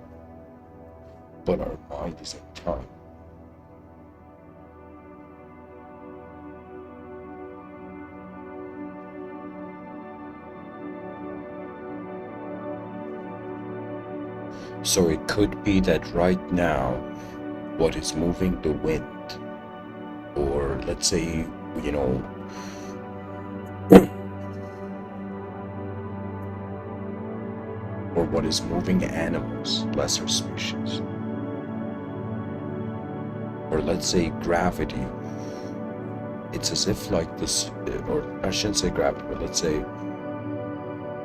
But our mind is in time. So it could be that right now, what is moving the wind, or let's say, or what is moving animals, lesser species, or let's say gravity. It's as if like this, or I shouldn't say gravity, but let's say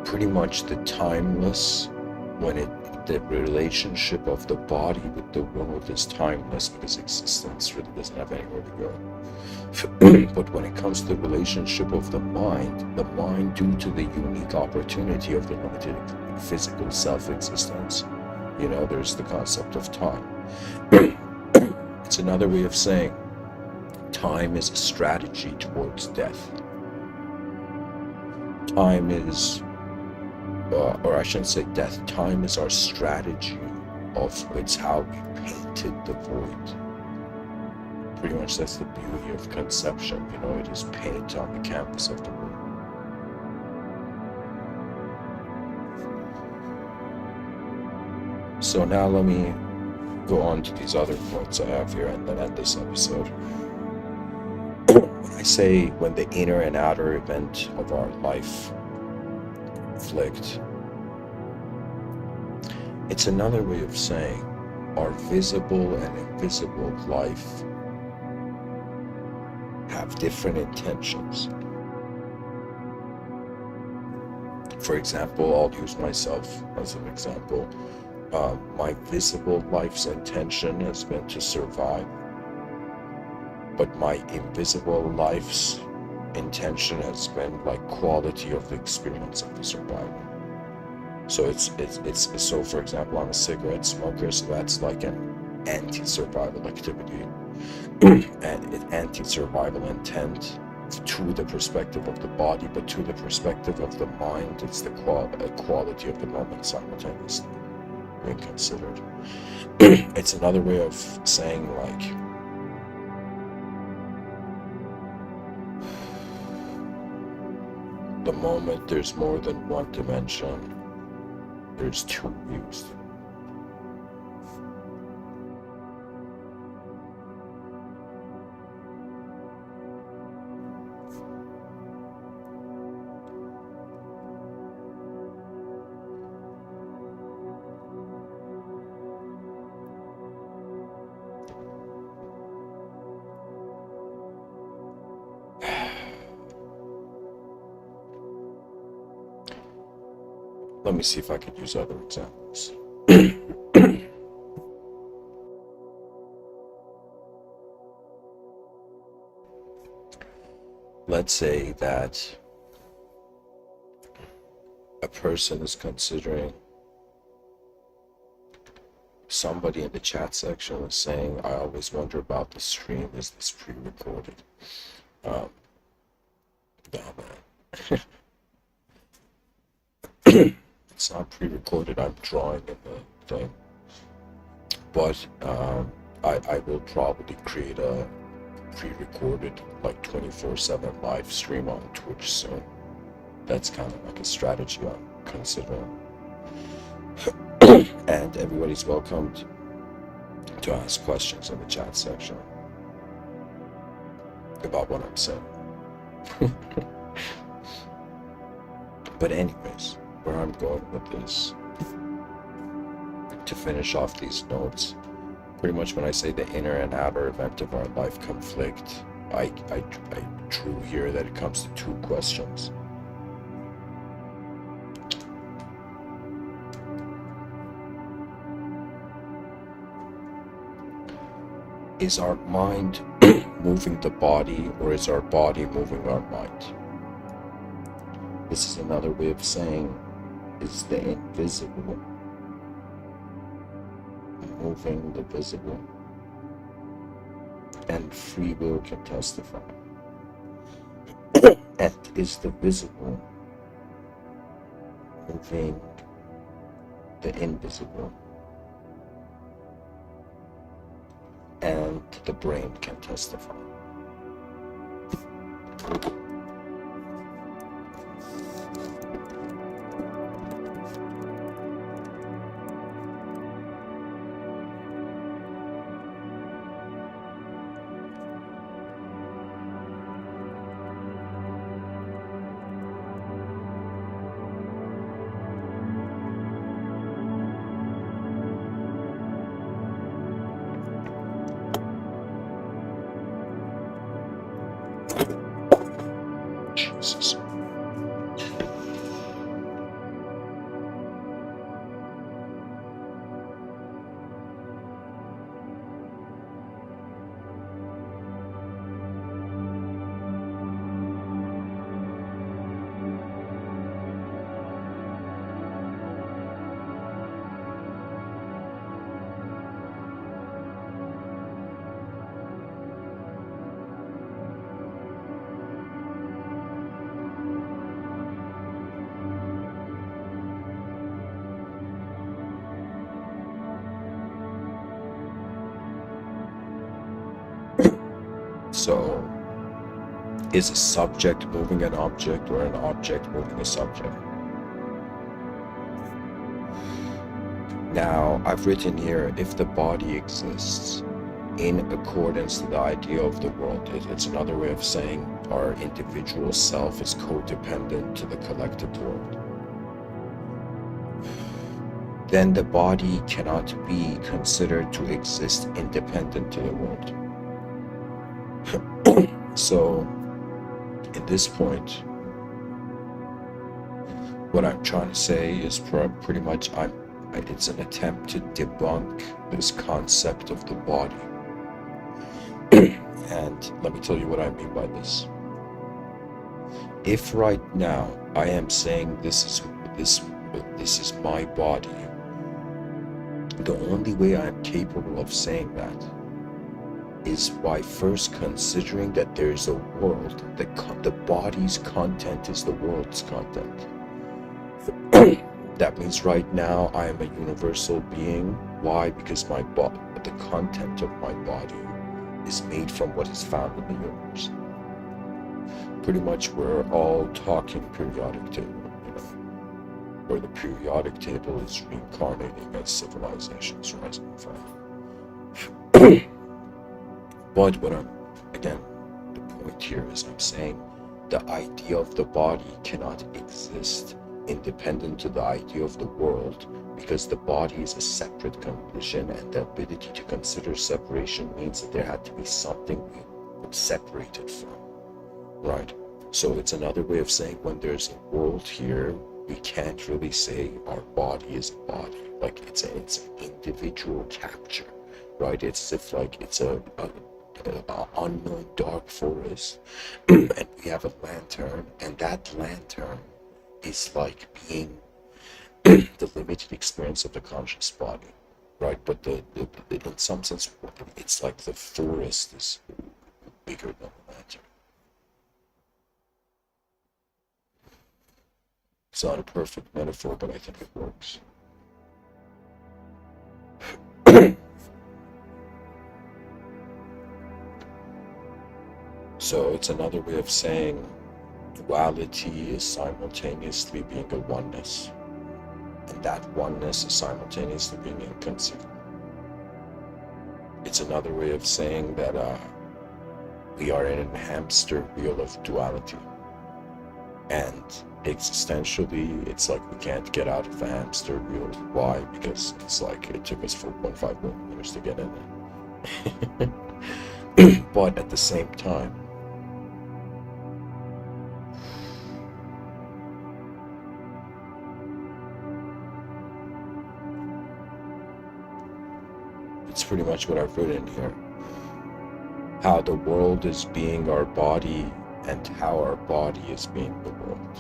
pretty much the timeless, when the relationship of the body with the world is timeless because existence really doesn't have anywhere to go. But when it comes to the relationship of the mind, due to the unique opportunity of the limited physical self-existence, there's the concept of time. It's another way of saying time is a strategy towards death. Time is, or I shouldn't say death, time is our strategy it's how we painted the void. Pretty much that's the beauty of conception, it is paint on the canvas of the world. So now let me go on to these other points I have here and then end this episode. When I say when the inner and outer event of our life conflict, it's another way of saying our visible and invisible life have different intentions. For example, I'll use myself as an example. My visible life's intention has been to survive, but my invisible life's intention has been like quality of the experience of the survival. So it's so for example, I'm a cigarette smoker, so that's like an anti-survival activity and an anti-survival intent to the perspective of the body, but to the perspective of the mind, it's the quality of the moment simultaneously being considered. It's another way of saying like the moment there's more than one dimension, there's two views. Let me see if I could use other examples. Let's say that a person is considering, somebody in the chat section is saying, I always wonder about the stream, is this pre-recorded? No, man. It's not pre-recorded, I'm drawing in the thing. But I will probably create a pre-recorded like 24/7 live stream on Twitch soon. That's kind of like a strategy I'm considering. And everybody's welcomed to ask questions in the chat section about what I'm saying. But anyways, where I'm going with this, to finish off these notes, pretty much when I say the inner and outer event of our life conflict, I drew here that it comes to two questions. Is our mind moving the body, or is our body moving our mind? This is another way of saying, is the invisible moving the visible? And free will can testify. And is the visible moving the invisible? And the brain can testify. choices. So, is a subject moving an object or an object moving a subject? Now, I've written here, if the body exists in accordance to the idea of the world, it's another way of saying our individual self is codependent to the collective world, then the body cannot be considered to exist independent to the world. So, in this point, what I'm trying to say is pretty much it's an attempt to debunk this concept of the body. And let me tell you what I mean by this. If right now I am saying this is my body, the only way I'm capable of saying that is by first considering that there is a world. The body's content is the world's content. That means right now I am a universal being. Why? Because the content of my body is made from what is found in the universe. Pretty much we're all talking periodic table, where the periodic table is reincarnating as civilizations rise and fall. But again, the point here is I'm saying the idea of the body cannot exist independent to the idea of the world, because the body is a separate condition, and the ability to consider separation means that there had to be something we would separate it from, right? So it's another way of saying when there's a world here, we can't really say our body is a body, like it's an individual capture, right? It's as if like it's a unknown dark forest and we have a lantern, and that lantern is like being the limited experience of the conscious body, right? But in some sense, it's like the forest is bigger than the lantern. It's not a perfect metaphor, but I think it works. So it's another way of saying duality is simultaneously being a oneness, and that oneness is simultaneously being inconceivable. It's another way of saying that we are in a hamster wheel of duality, and existentially it's like we can't get out of the hamster wheel. Why? Because it's like it took us 4.5 million years to get in it. But at the same time, it's pretty much what I've written here. How the world is being our body, and how our body is being the world.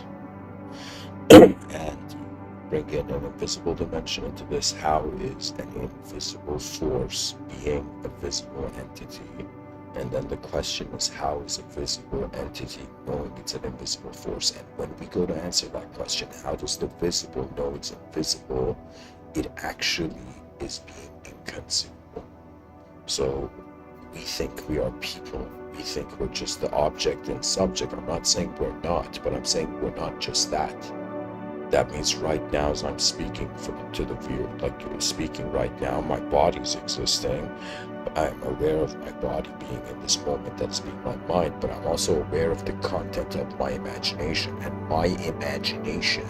And bring in an invisible dimension into this. How is an invisible force being a visible entity? And then the question is, how is a visible entity knowing it's an invisible force? And when we go to answer that question, how does the visible know it's invisible? It actually is being inconceivable. So we think we are people. We think we're just the object and subject. I'm not saying we're not, but I'm saying we're not just that. That means right now, as I'm speaking to the viewer, like speaking right now, my body's existing. I'm aware of my body being in this moment that's being my mind, but I'm also aware of the content of my imagination, and my imagination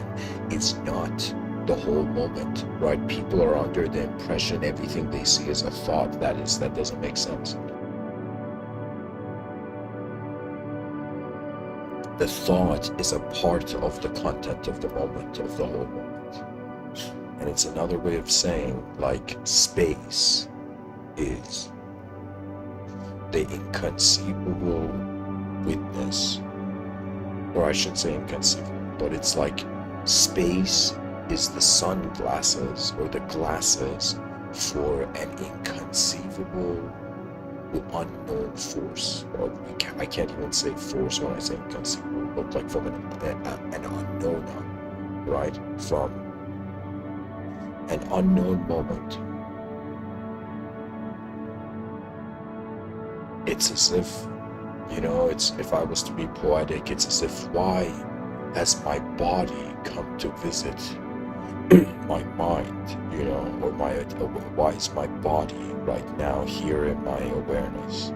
is not the whole moment, right? People are under the impression everything they see is a thought. That doesn't make sense. The thought is a part of the content of the moment, of the whole moment. And it's another way of saying, like, space is the inconceivable witness, or I should say inconceivable, but it's like space is the sunglasses or the glasses for an inconceivable unknown force. Or I can't even say force when I say inconceivable, but like from an unknown, right? From an unknown moment. It's as if, it's, if I was to be poetic, it's as if, why has my body come to visit my mind, or why is my body right now here in my awareness,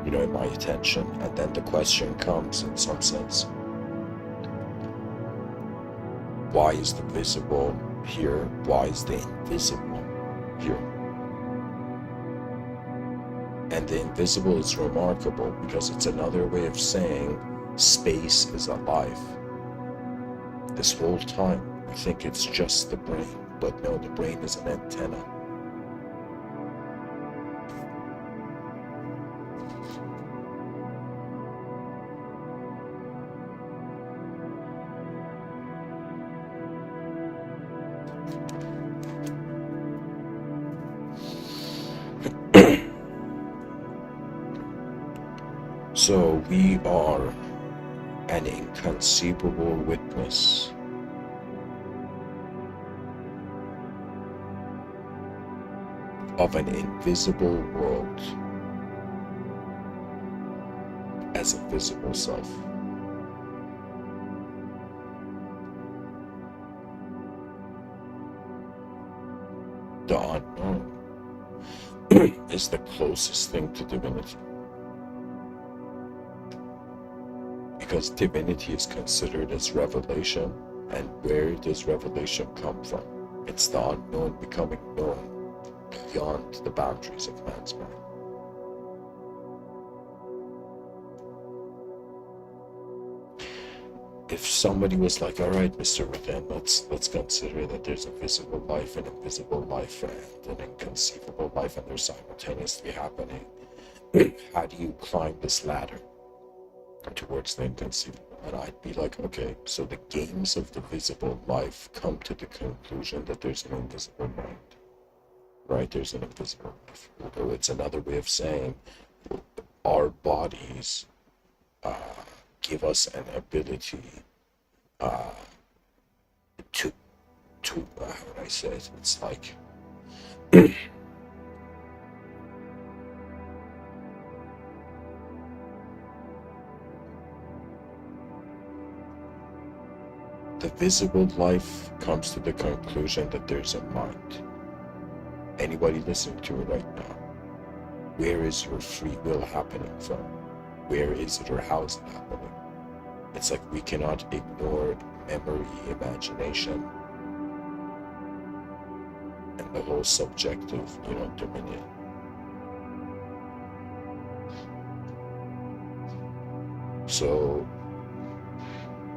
in my attention? And then the question comes, in some sense, why is the visible here? Why is the invisible here? And the invisible is remarkable because it's another way of saying space is alive. This whole time, I think it's just the brain, but no, the brain is an antenna. So we are an inconceivable witness of an invisible world as a visible self. The unknown is the closest thing to divinity, because divinity is considered as revelation, and where does revelation come from? It's the unknown becoming known beyond the boundaries of man's mind. If somebody was like, all right, Mr. Within, let's consider that there's a visible life, an invisible life, and an inconceivable life, and they're simultaneously happening. How do you climb this ladder towards the inconceivable? And I'd be like, okay, so the games of the visible life come to the conclusion that there's an invisible mind, right? There's an invisible life. Although it's another way of saying our bodies give us an ability to how would I say it? It's like the visible life comes to the conclusion that there's a mind. Anybody listening to it right now, where is your free will happening from? Where is it, or how is it happening? It's like we cannot ignore memory, imagination, and the whole subjective, dominion. So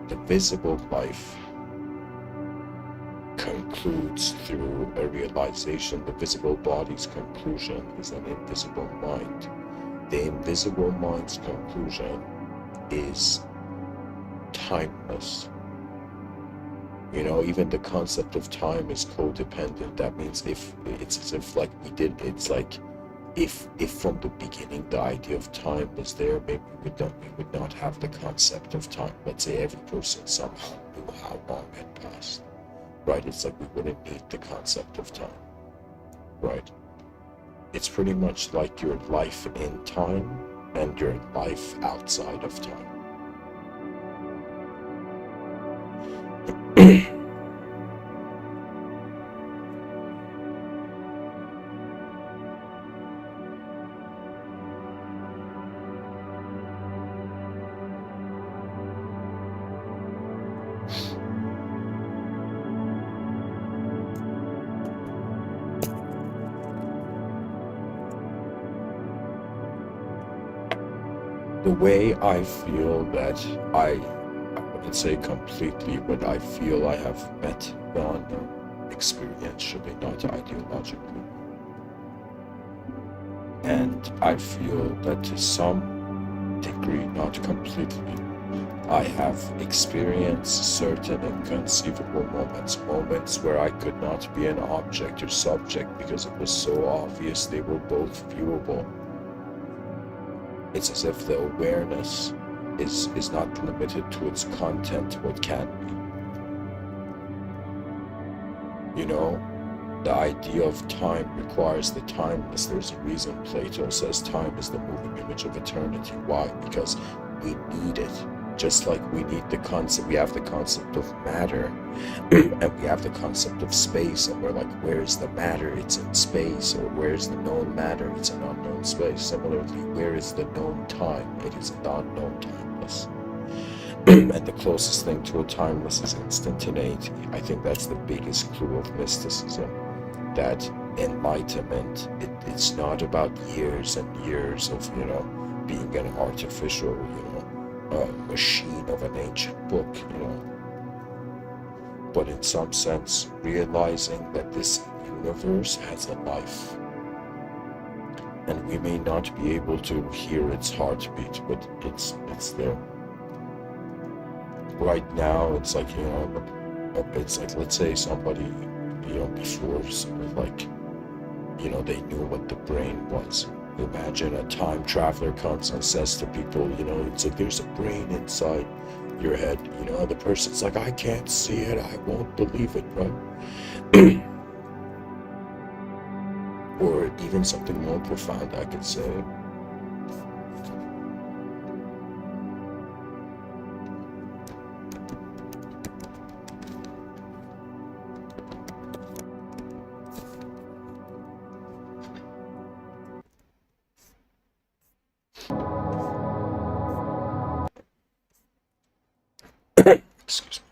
the visible life concludes through a realization. The visible body's conclusion is an invisible mind. The invisible mind's conclusion is timeless. Even the concept of time is codependent. That means if it's as if like it's like if from the beginning the idea of time was there, maybe we would not have the concept of time. Let's say every person somehow knew how long had passed, right? It's like we wouldn't need the concept of time, right? It's pretty much like your life in time and your life outside of time. The way I feel that I wouldn't say completely, but I feel I have met one experientially, not ideologically. And I feel that to some degree, not completely, I have experienced certain inconceivable moments where I could not be an object or subject because it was so obvious they were both viewable. It's as if the awareness is not limited to its content, what can be. You know, the idea of time requires the timeless. There's a reason Plato says time is the moving image of eternity. Why? Because we need it. Just like we need the concept, we have the concept of matter and we have the concept of space, and we're like, where's the matter? It's in space. Or where's the known matter? It's in unknown space. Similarly, where is the known time? It is in the unknown timeless. And the closest thing to a timeless is instantaneity. I think that's the biggest clue of mysticism, that enlightenment, it's not about years and years of, being an artificial, machine of an ancient book, but in some sense realizing that this universe has a life, and we may not be able to hear its heartbeat, but it's there. Right now, it's like, let's say somebody, before, sort of like, they knew what the brain was. Imagine a time traveler comes and says to people, it's like there's a brain inside your head. The person's like, I can't see it, I won't believe it, right? Or even something more profound, I could say. Excuse me.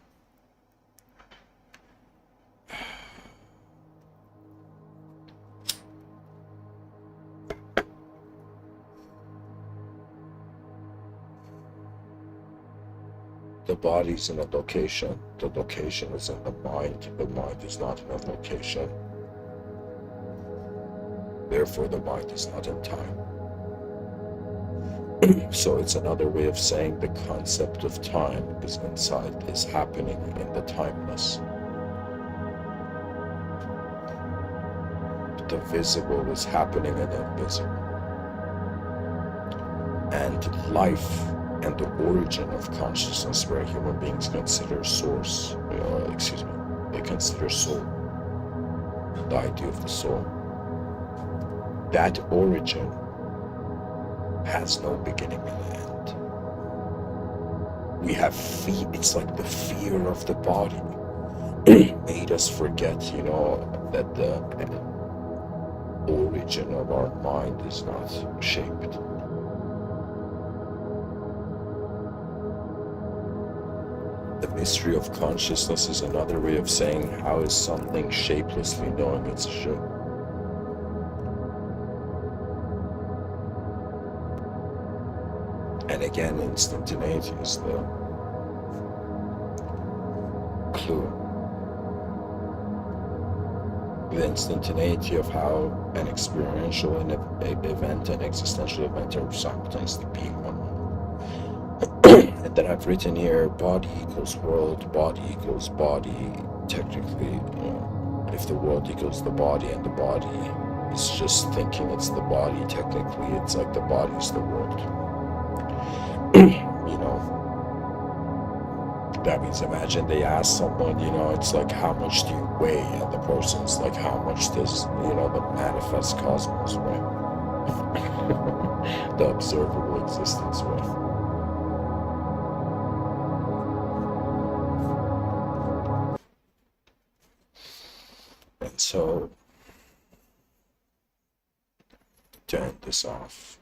The body's in a location. The location is in the mind. The mind is not in a location. Therefore, the mind is not in time. So it's another way of saying the concept of time is happening in the timeless. The visible is happening in the invisible. And life and the origin of consciousness, where human beings consider source, they consider soul, the idea of the soul. That origin has no beginning and end. We have fear. It's like the fear of the body made us forget, that the origin of our mind is not shaped. The mystery of consciousness is another way of saying, how is something shapelessly knowing it's a shape? And again, instantaneity is the clue. The instantaneity of how an experiential event and existential event are simultaneously being one. And then I've written here, body equals world, body equals body. Technically, if the world equals the body and the body is just thinking it's the body, technically it's like the body's the world. That means, imagine they ask someone, it's like, how much do you weigh? And the person's like, how much does, the manifest cosmos weigh? The observable existence weigh? And so, to end this off,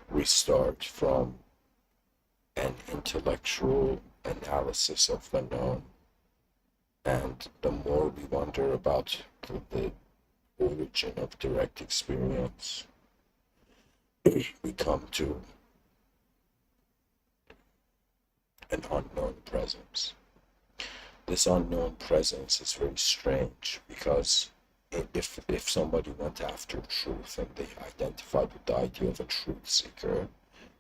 we start from an intellectual analysis of the known And the more we wonder about the origin of direct experience, we come to an unknown presence. This unknown presence is very strange because if somebody went after truth and they identified with the idea of a truth seeker,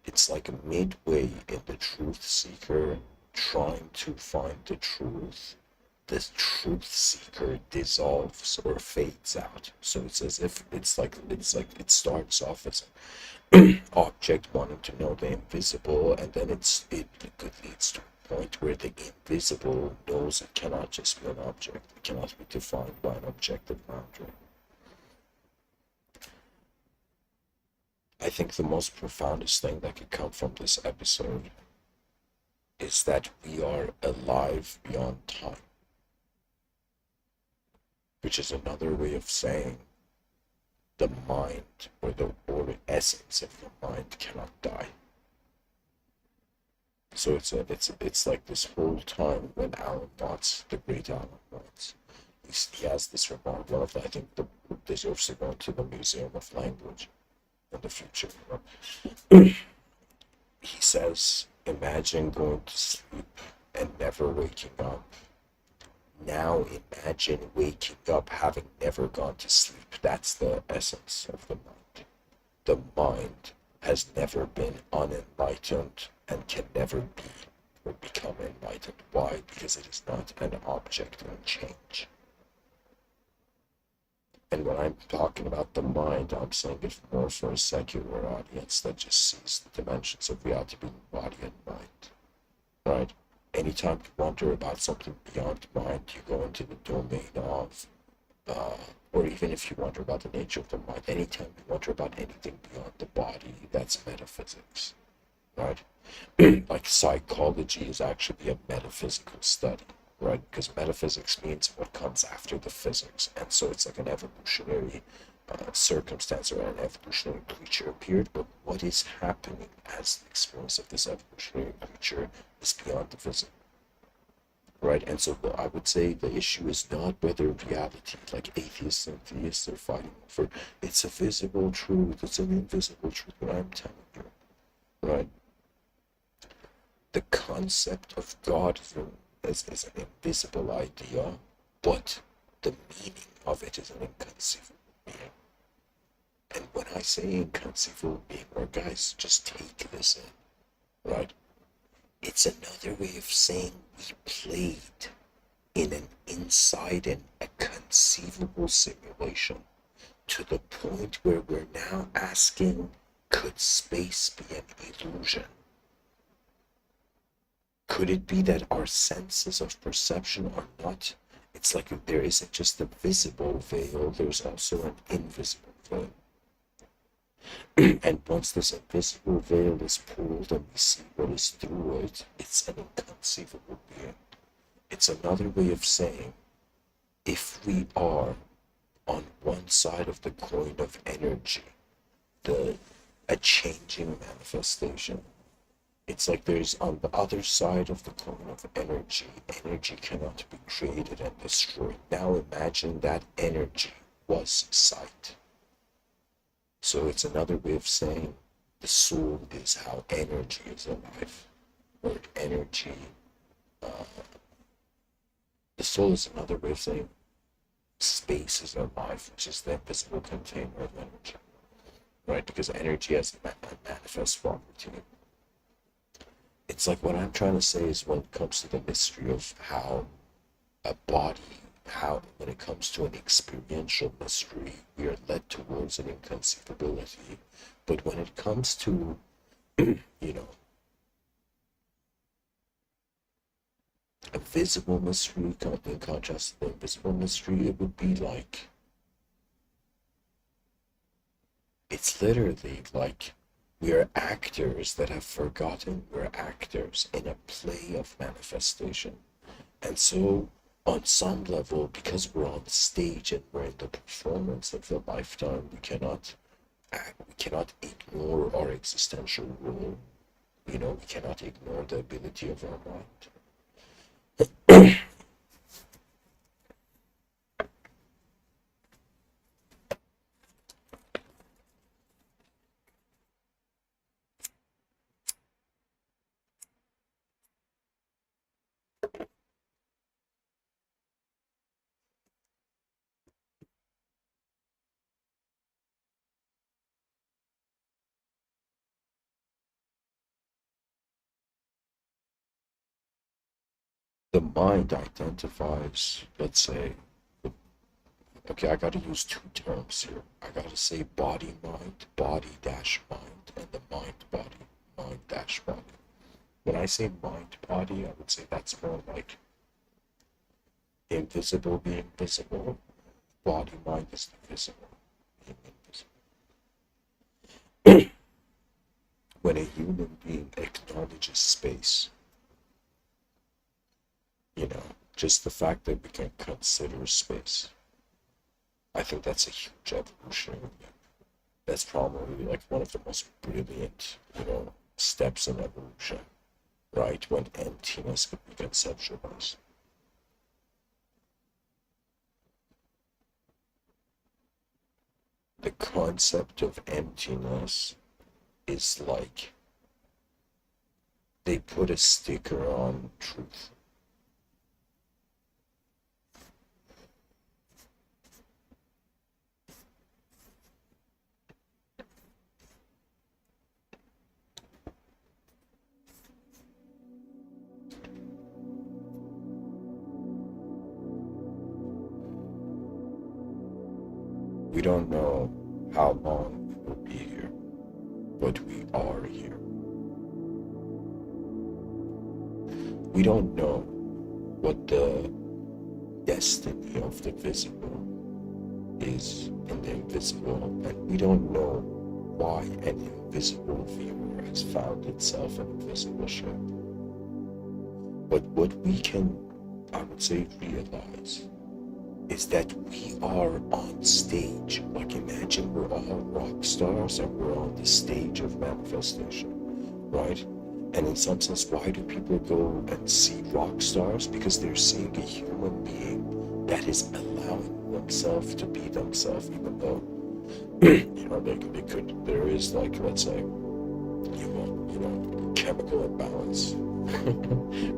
it's like midway in the truth seeker trying to find the truth, the truth seeker dissolves or fades out. So it's as if it's like it starts off as an object wanting to know the invisible, and then it leads to a point where the invisible knows it cannot just be an object. It cannot be defined by an objective boundary. I think the most profoundest thing that could come from this episode is that we are alive beyond time, which is another way of saying the mind or essence of the mind cannot die. So it's like this whole time when Alan Watts, the great Alan Watts, he has this remark. One of the, I think the deserves to go to the Museum of Language in the future. He says, imagine going to sleep and never waking up. Now imagine waking up having never gone to sleep. That's the essence of the mind. The mind has never been unenlightened and can never be or become enlightened. Why? Because it is not an object in change. And when I'm talking about the mind, I'm saying it more for a secular audience that just sees the dimensions of reality being body and mind. Right? Anytime you wonder about something beyond mind, you go into the domain of, or even if you wonder about the nature of the mind, anytime you wonder about anything beyond the body, that's metaphysics, right? Like psychology is actually a metaphysical study, right? Because metaphysics means what comes after the physics, and so it's like an evolutionary circumstance or an evolutionary creature appeared, but what is happening as the experience of this evolutionary creature is beyond the physics, right? And so I would say the issue is not whether reality, like atheists and theists are fighting over, it's a visible truth, it's an invisible truth, but I'm telling you, right? The concept of God is an invisible idea, but the meaning of it is an inconceivable being. And when I say inconceivable being, or guys, just take this in, right? It's another way of saying we played in an inside and a conceivable simulation to the point where we're now asking, could space be an illusion? Could it be that our senses of perception are not, it's like there isn't just a visible veil, there's also an invisible veil. And once this invisible veil is pulled and we see what is through it, it's an inconceivable being. It's another way of saying, if we are on one side of the coin of energy, a changing manifestation, it's like there's on the other side of the coin of energy, energy cannot be created and destroyed. Now imagine that energy was sight. So it's another way of saying the soul is how energy is alive. Or energy, the soul is another way of saying space is alive, which is the invisible container of energy. Right? Because energy has a manifest property. It's like what I'm trying to say is when it comes to the mystery of how a body, how when it comes to an experiential mystery, we are led towards an inconceivability. But when it comes to, you know, a visible mystery in contrast to the invisible mystery, it would be like, it's literally like we are actors that have forgotten we're actors in a play of manifestation. And so on some level, because we're on stage and we're in the performance of the lifetime, we cannot ignore our existential role. You know, we cannot ignore the ability of our mind. The mind identifies, let's say, okay, I gotta use two terms here. I gotta say body-mind, body-mind, and the mind-body, mind-body. When I say mind-body, I would say that's more like invisible being visible. Body-mind is the visible being invisible. When a human being acknowledges space, just the fact that we can consider space, I think that's a huge evolution. That's probably like one of the most brilliant, steps in evolution, right? When emptiness could be conceptualized. The concept of emptiness is like they put a sticker on truth. We don't know how long we'll be here, but we are here. We don't know what the destiny of the visible is in the invisible, and we don't know why an invisible viewer has found itself in a visible shape. But what we can, I would say, realize is that we are on stage. Like, imagine we're all rock stars and we're on the stage of manifestation, right? And in some sense, why do people go and see rock stars? Because they're seeing a human being that is allowing themselves to be themselves, even though, they could, there is like, let's say, chemical imbalance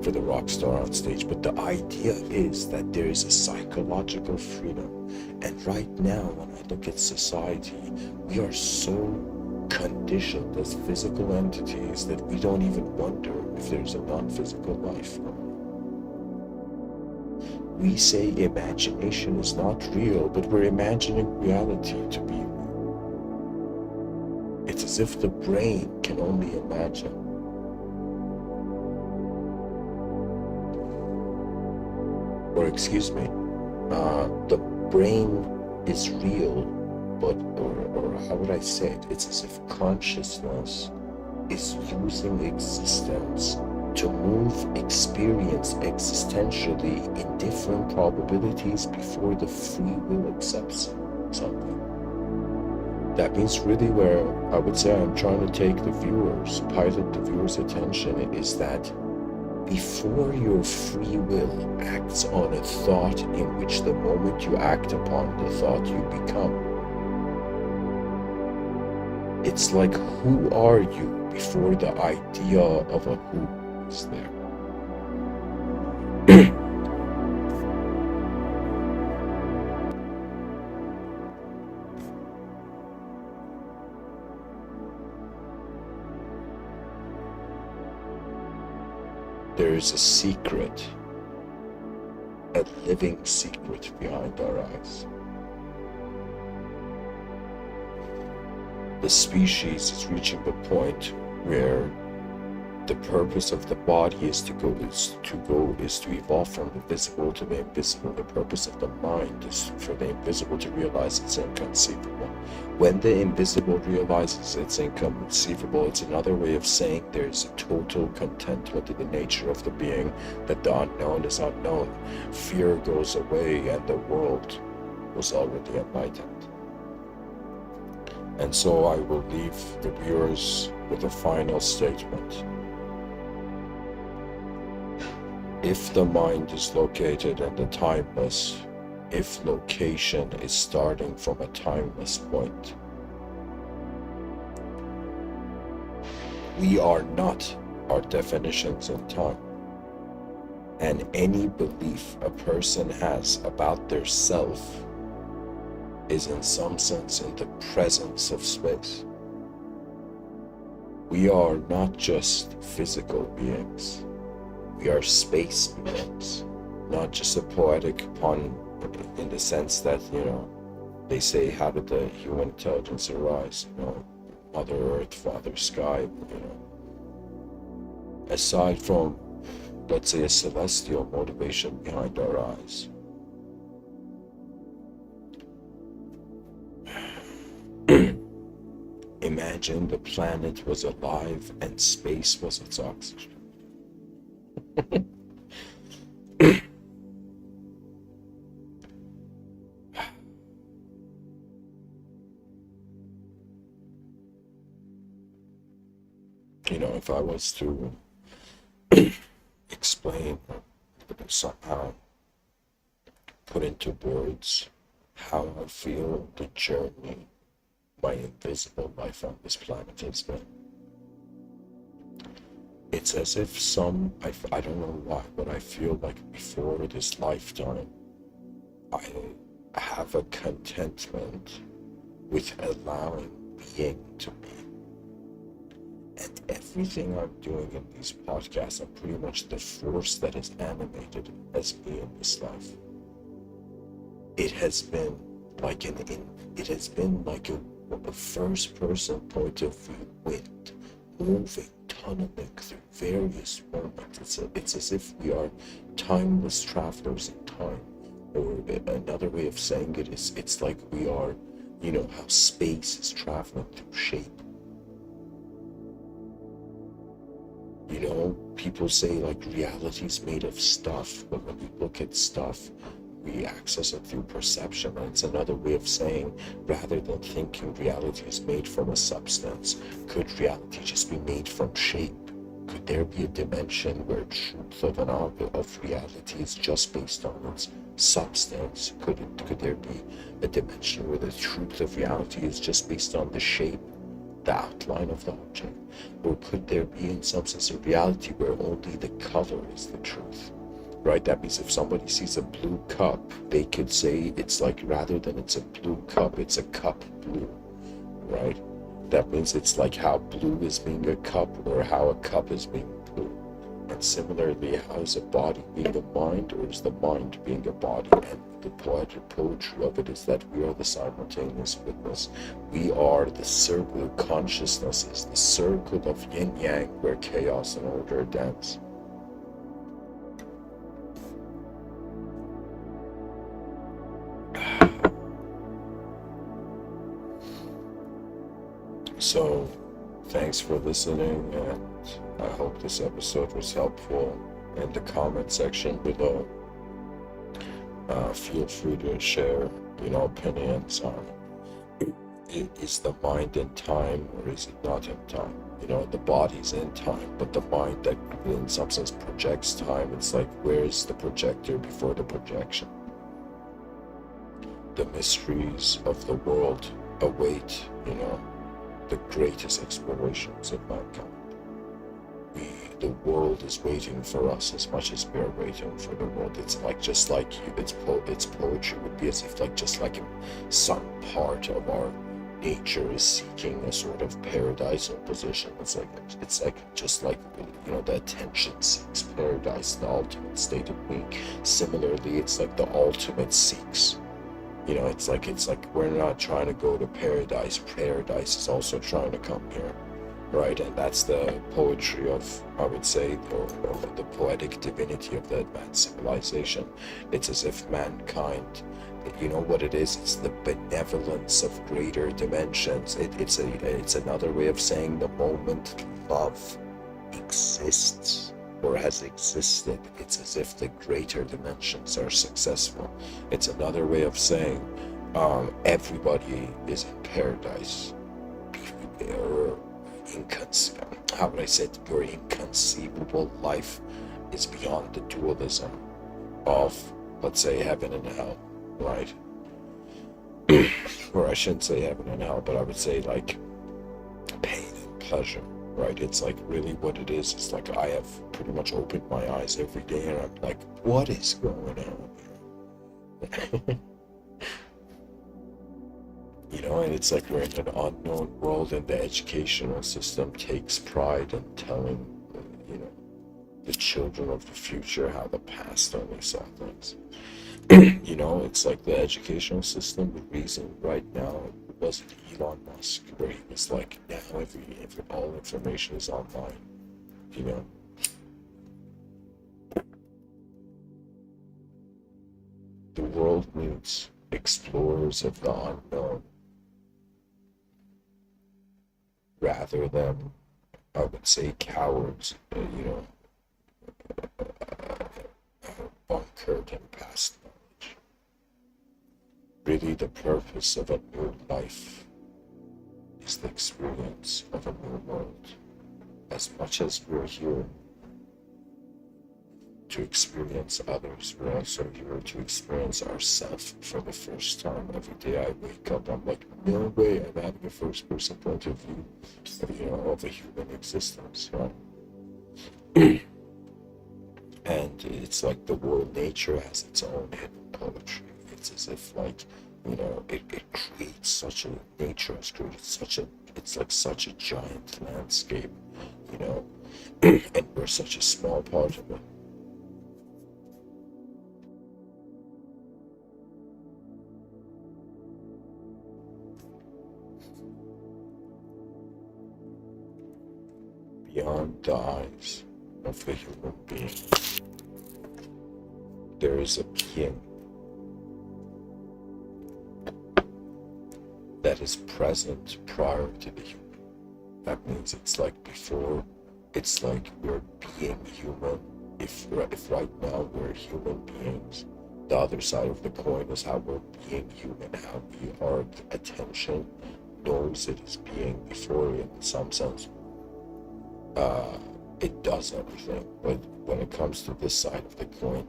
for the rock star on stage. But the idea is that there is a psychological freedom. And right now, when I look at society, we are so conditioned as physical entities that we don't even wonder if there's a non-physical life. We say imagination is not real, but we're imagining reality to be real. It's as if the brain can only imagine. Or excuse me, the brain is real, but, or how would I say it? It's as if consciousness is using existence to move experience existentially in different probabilities before the free will accepts something. That means really where I would say I'm trying to take the viewers, pilot the viewers' attention, is that before your free will acts on a thought, in which the moment you act upon the thought you become, it's like, who are you before the idea of a who is there? There is a secret, a living secret behind our eyes. The species is reaching the point where the purpose of the body is to evolve from the visible to the invisible. The purpose of the mind is for the invisible to realize it's inconceivable. When the invisible realizes it's inconceivable, it's another way of saying there's a total contentment in the nature of the being, that the unknown is unknown. Fear goes away and the world was already enlightened. And so I will leave the viewers with a final statement. If the mind is located in the timeless, if location is starting from a timeless point, we are not our definitions in time. And any belief a person has about their self is in some sense in the presence of space. We are not just physical beings. We are space beings, not just a poetic pun in the sense that, they say, how did the human intelligence arise? Mother Earth, Father Sky, aside from, let's say, a celestial motivation behind our eyes. Imagine the planet was alive and space was its oxygen. If I was to explain, somehow put into words how I feel the journey my invisible life on this planet has been. It's as if I don't know why, but I feel like before this lifetime, I have a contentment with allowing being to be. And everything I'm doing in these podcasts, I'm pretty much the force that is animated as me in this life. It has been like a first-person point of view, wind, moving, tunneling through various moments. It's as if we are timeless travelers in time. Or another way of saying it is, it's like we are, how space is traveling through shape. People say like reality is made of stuff, but when we look at stuff, we access it through perception. And it's another way of saying, rather than thinking reality is made from a substance, could reality just be made from shape? Could there be a dimension where truth of reality is just based on its substance? Could there be a dimension where the truth of reality is just based on the shape, the outline of the object? Or could there be, in some sense, a reality where only the color is the truth? Right? That means if somebody sees a blue cup, they could say it's like, rather than it's a blue cup, it's a cup blue, right? That means it's like how blue is being a cup, or how a cup is being blue. And similarly, how is a body being a mind, or is the mind being a body? And the poetry of it is that we are the simultaneous witness. We are the circle of consciousnesses, the circle of yin-yang, where chaos and order dance. So, thanks for listening, and I hope this episode was helpful. In the comment section below, feel free to share, opinions on, is the mind in time or is it not in time? The body's in time, but the mind that in some sense projects time, it's like, where's the projector before the projection? The mysteries of the world await, the greatest explorations of mankind. The world is waiting for us as much as we are waiting for the world. It's like, just like its poetry would be as if just like some part of our nature is seeking a sort of paradisal position. It's like just like the attention seeks paradise, the ultimate state of being. Similarly, it's like the ultimate seeks. It's like we're not trying to go to paradise. Paradise is also trying to come here, right? And that's the poetry of, I would say, or the poetic divinity of the advanced civilization. It's as if mankind, what it is? It's the benevolence of greater dimensions. It's another way of saying the moment love exists or has existed, it's as if the greater dimensions are successful. It's another way of saying everybody is in paradise. Or how would I say it? Your inconceivable life is beyond the dualism of, let's say, heaven and hell, right? Or I shouldn't say heaven and hell, but I would say like pain and pleasure. Right, it's like really what it is. It's like I have pretty much opened my eyes every day and I'm like, what is going on here? And it's like we're in an unknown world, and the educational system takes pride in telling, the children of the future how the past only saw things. It's like the educational system. The reason right now it wasn't Elon Musk, where he was like, now all information is online. You know, the world needs explorers of the unknown rather than, I would say, cowards. Bunkered in past knowledge. Really, the purpose of a new life is the experience of a new world. As much as we're here to experience others, we're also here to experience ourselves for the first time. Every day I wake up, I'm like, no way, I'm having a first person point of view, of a human existence, right? And it's like the world nature has its own hidden poetry. It's as if it creates such a, nature has created it's like such a giant landscape, and we're such a small part of it. Beyond the eyes of the human being, there is a being that is present prior to the human. That means it's like before, it's like we're being human. If right now we're human beings, the other side of the coin is how we're being human, how our attention knows it is being before it, in some sense. It does everything, but when it comes to this side of the coin,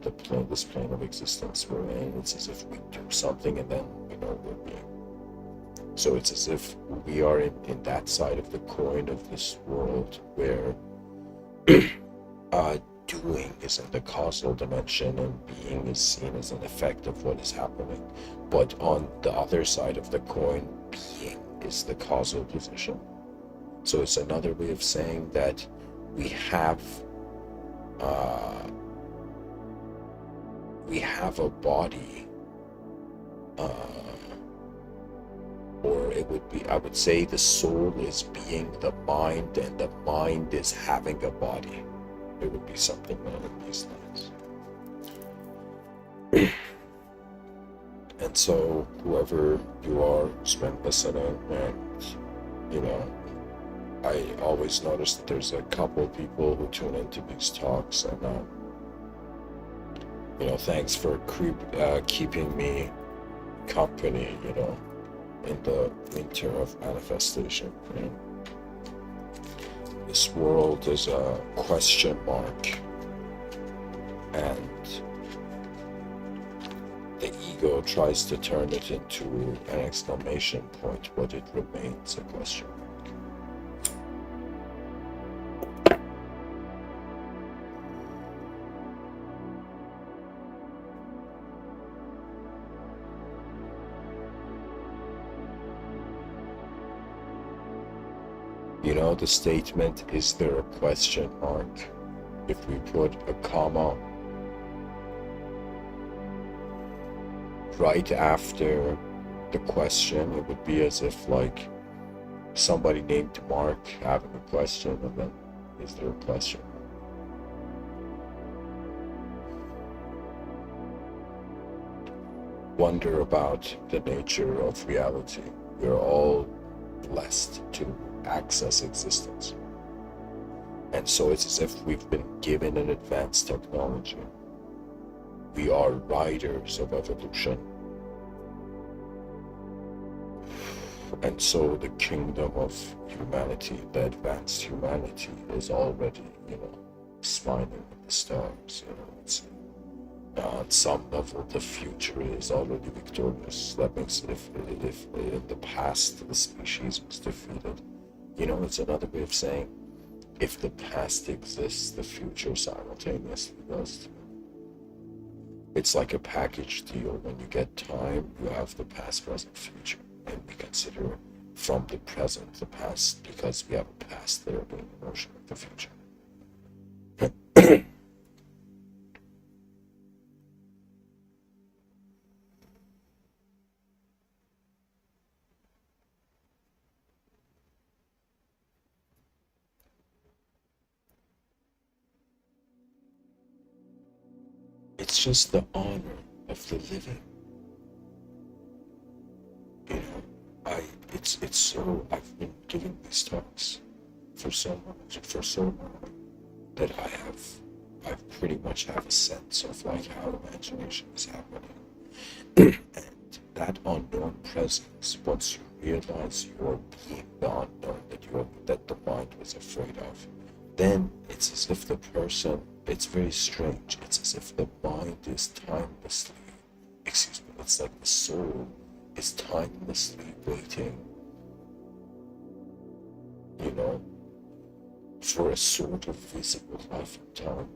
this plane of existence we're in, it's as if we do something and then we're being. So it's as if we are in that side of the coin of this world where doing is in the causal dimension and being is seen as an effect of what is happening. But on the other side of the coin, being is the causal position. So it's another way of saying that we have a body, or it would be, I would say, the soul is being the mind, and the mind is having a body. It would be something along these lines. And so, whoever you are who's been listening, and I always notice that there's a couple people who tune into these talks, and thanks for keeping me company, in the winter of manifestation. This world is a question mark, and the ego tries to turn it into an exclamation point, but it remains a question mark. The statement, is there a question mark? If we put a comma right after the question, it would be as if like somebody named Mark having a question, and then is there a question mark? Wonder about the nature of reality. We're all blessed to access existence. And so it's as if we've been given an advanced technology. We are riders of evolution. And so the kingdom of humanity, the advanced humanity, is already, smiling in the stars. It's, on some level, the future is already victorious. That means if in the past the species was defeated, it's another way of saying, if the past exists, the future simultaneously does too. It's like a package deal. When you get time, you have the past, present, future. And we consider from the present the past, because we have a past there being the notion of the future. it's just the honor of the living. You know, it's so, I've been giving these talks for so long that I pretty much have a sense of like how imagination is happening. And that unknown presence, once you realize you're being the unknown that the mind was afraid of, then it's as if the person, it's very strange, it's as if the mind is timelessly, it's like the soul is timelessly waiting, you know, for a sort of visible life in time.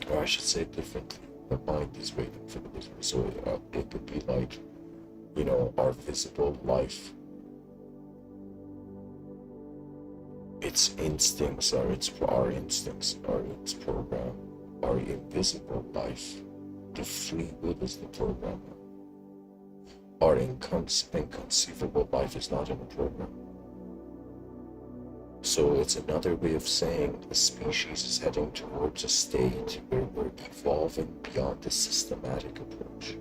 Or I should say it differently, the mind is waiting for the visible. So it could be like, you know, our visible life. Its instincts are its program. Our invisible life, the free will is the program. Our inconceivable life is not in a program. So it's another way of saying the species is heading towards a state where we're evolving beyond the systematic approach.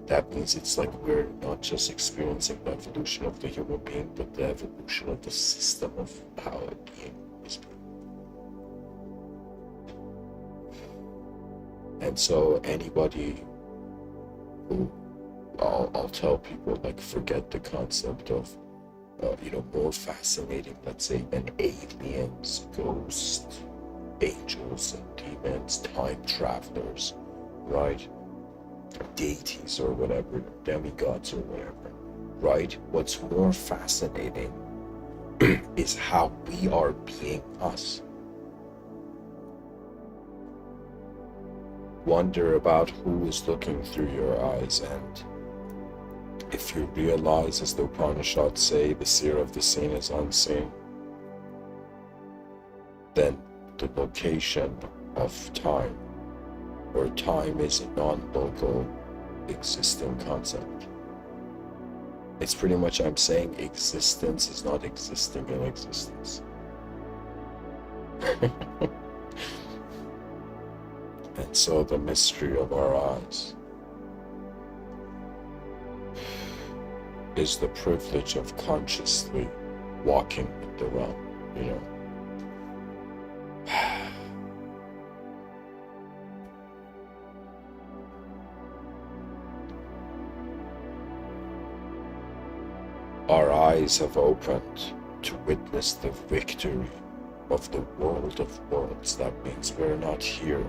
That means it's like we're not just experiencing the evolution of the human being, but the evolution of the system of how a being is being. And so anybody who, I'll tell people, like, forget the concept of more fascinating, let's say, than aliens, ghosts, angels and demons, time travelers, right? Deities or whatever, demigods or whatever, right? What's more fascinating is how we are being us. Wonder about who is looking through your eyes, and if you realize, as the Upanishads say, the seer of the seen is unseen, then the location of time, or time is a non-local existing concept. It's pretty much, I'm saying existence is not existing in existence. And so the mystery of our eyes is the privilege of consciously walking with the realm, you know. Our eyes have opened to witness the victory of the world of worlds. That means we're not here,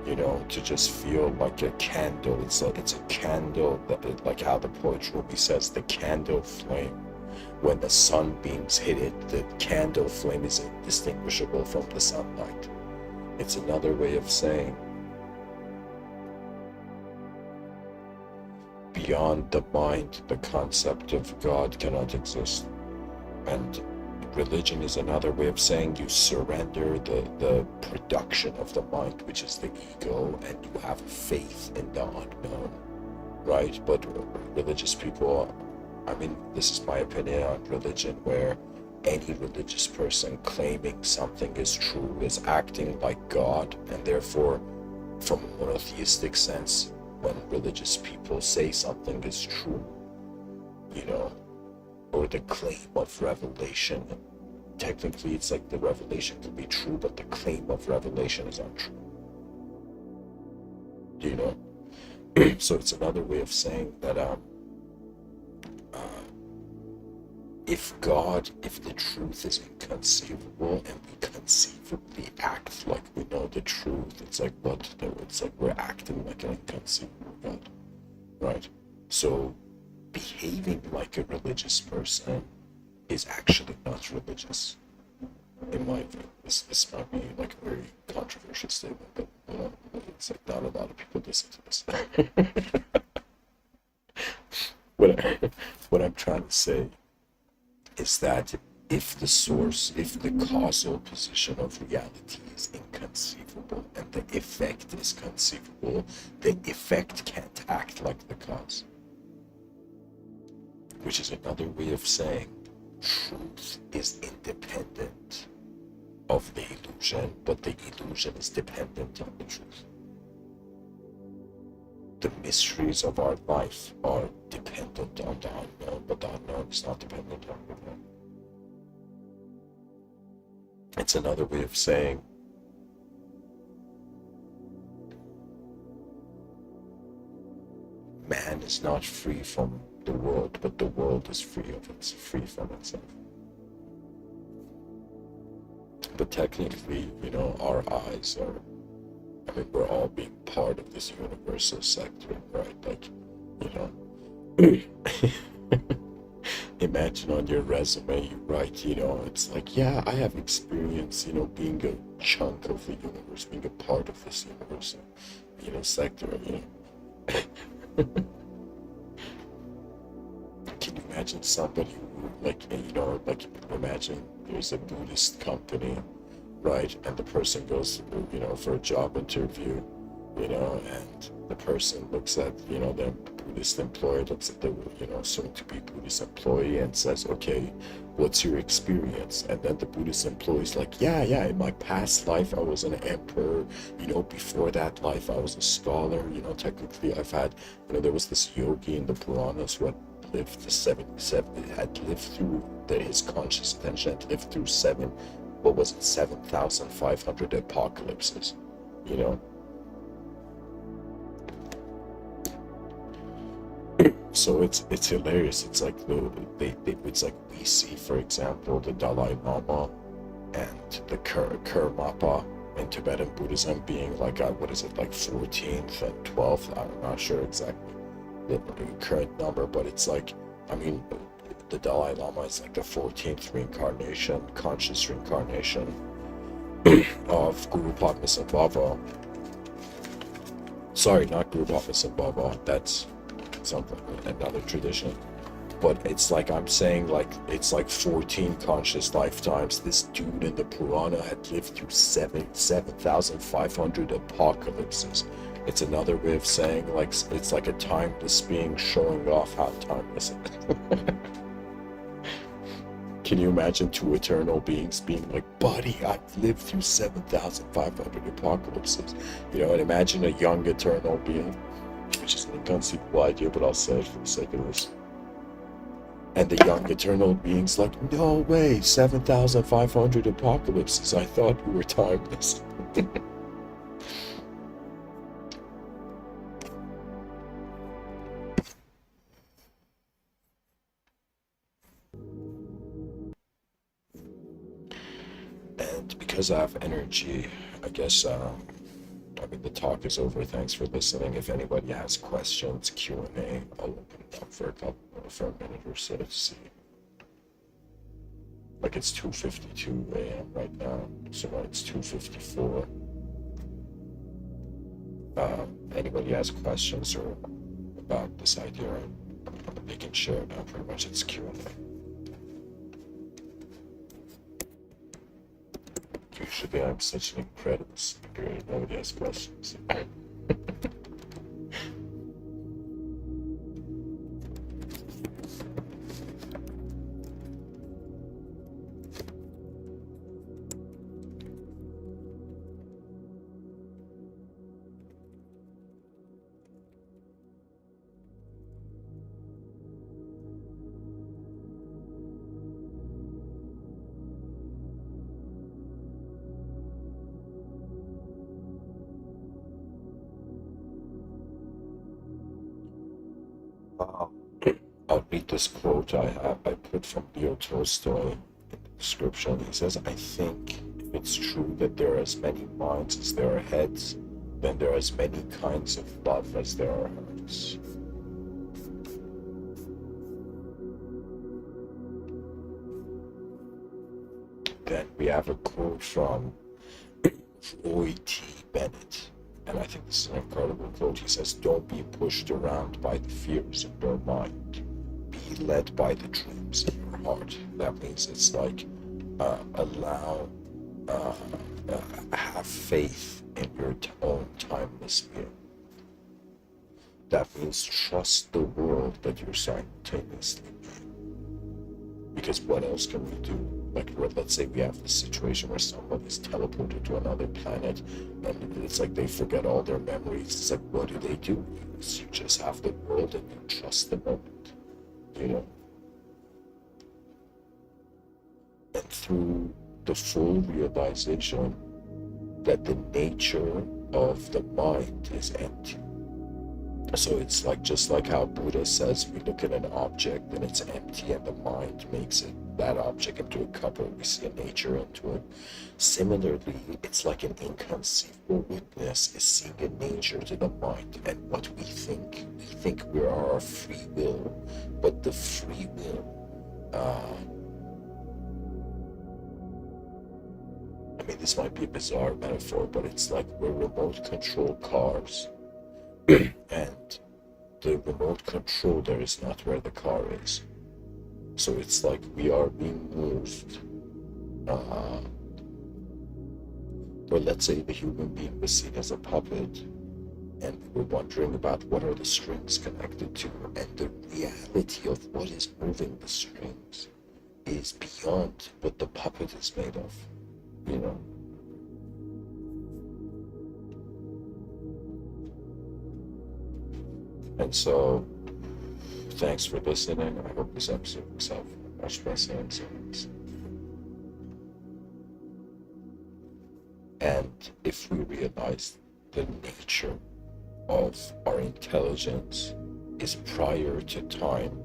you know, to just feel like a candle. It's a candle, that, like how the poet Rumi says, the candle flame. When the sunbeams hit it, the candle flame is indistinguishable from the sunlight. It's another way of saying, beyond the mind, the concept of God cannot exist. And religion is another way of saying you surrender the production of the mind, which is the ego, and you have faith in the unknown, right? But religious people, I mean, this is my opinion on religion, where any religious person claiming something is true is acting like God, and therefore, from a monotheistic sense, when religious people say something is true, you know, or the claim of revelation, technically it's like the revelation could be true, but the claim of revelation is untrue. Do you know? So it's another way of saying that if the truth is inconceivable and we conceivably act like we know the truth, it's like we're acting like an inconceivable God, right? So behaving like a religious person is actually not religious, in my view. This might be like a very controversial statement, but you know, it's like not a lot of people listen to this. What I'm trying to say is that if the causal position of reality is inconceivable and the effect is conceivable, the effect can't act like the cause. Which is another way of saying truth is independent of the illusion, but the illusion is dependent on the truth. the mysteries of our life are dependent on the unknown, but the unknown is not dependent on the unknown. It's another way of saying man is not free from the world, but the world is free from itself. But technically, our eyes are, we're all being part of this universal sector, right? Like, imagine on your resume you write, it's like, yeah, I have experience, being a chunk of the universe, being a part of this universal, sector, Can you imagine somebody who, imagine there's a Buddhist company, right? And the person goes, for a job interview, and the person looks at, the Buddhist employer, looks at the, soon-to-be Buddhist employee and says, okay, what's your experience? And then the Buddhist employee is like, yeah, in my past life, I was an emperor, before that life, I was a scholar, technically I've had, there was this yogi in the Puranas who had lived his conscious attention had lived through 7,500 apocalypses, So it's hilarious. It's like it's like we see, for example, the Dalai Lama and the Karmapa in Tibetan Buddhism being like, what is it, like 14th and 12th? I'm not sure exactly the current number, but it's like, the Dalai Lama is like the 14th reincarnation, conscious reincarnation of Guru Padmasambhava. Sorry, not Guru Padmasambhava. That's something, another tradition. But it's like, I'm saying, like, it's like 14 conscious lifetimes. This dude in the Purana had lived through 7,500 apocalypses. It's another way of saying, like, it's like a timeless being showing off how timeless it is. Can you imagine two eternal beings being like, buddy, I've lived through 7,500 apocalypses, and imagine a young eternal being, which is an inconceivable idea, but I'll say it for the sake of this. And the young eternal being's like, no way, 7,500 apocalypses, I thought we were timeless. And because I have energy, I guess, the talk is over. Thanks for listening. If anybody has questions, Q&A, I'll open it up for a minute or so to see. Like, it's 2:52 a.m. right now, so it's 2:54. Anybody has questions or about this idea, they can share it. Pretty much it's Q&A. Usually I'm such an incredible speaker, nobody has questions. I'll read this quote I put from Leo Tolstoy in the description. He says, I think if it's true that there are as many minds as there are heads, then there are as many kinds of love as there are hearts. Then we have a quote from Roy T. Bennett. And I think this is an incredible quote. He says, don't be pushed around by the fears in your mind. Be led by the dreams in your heart. That means it's like, have faith in your own timeless being. That means trust the world that you're simultaneously in. Because what else can we do? like let's say we have this situation where somebody's teleported to another planet, and it's like they forget all their memories. It's like, what do they do? You just have the world and you trust the moment, you know. And through the full realization that the nature of the mind is empty. So it's like, just like how Buddha says, we look at an object and it's empty and the mind makes that object into a cup, or we see a nature into it. Similarly, it's like an inconceivable witness is seeing a nature to the mind, and what we think we are our free will, but the free will, I mean, this might be a bizarre metaphor, but it's like we're remote control cars, and the remote controller is not where the car is. So it's like we are being moved, or let's say the human being was seen as a puppet, and we were wondering about what are the strings connected to, and the reality of what is moving the strings is beyond what the puppet is made of, you know. And so, thanks for listening. I hope this episode was helpful. Much better answers. And if we realize the nature of our intelligence is prior to time,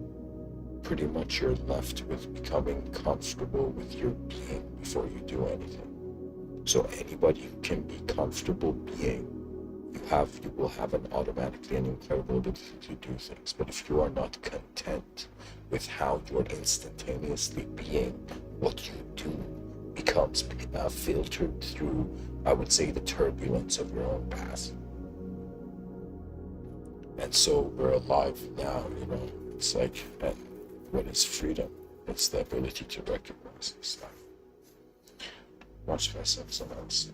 pretty much you're left with becoming comfortable with your being before you do anything. So anybody who can be comfortable being, you will have automatically an incredible ability to do things. But if you are not content with how you're instantaneously being, what you do becomes filtered through, I would say, the turbulence of your own past. And so we're alive now, you know. It's like, and what is freedom? It's the ability to recognize this stuff. Much less than someone else.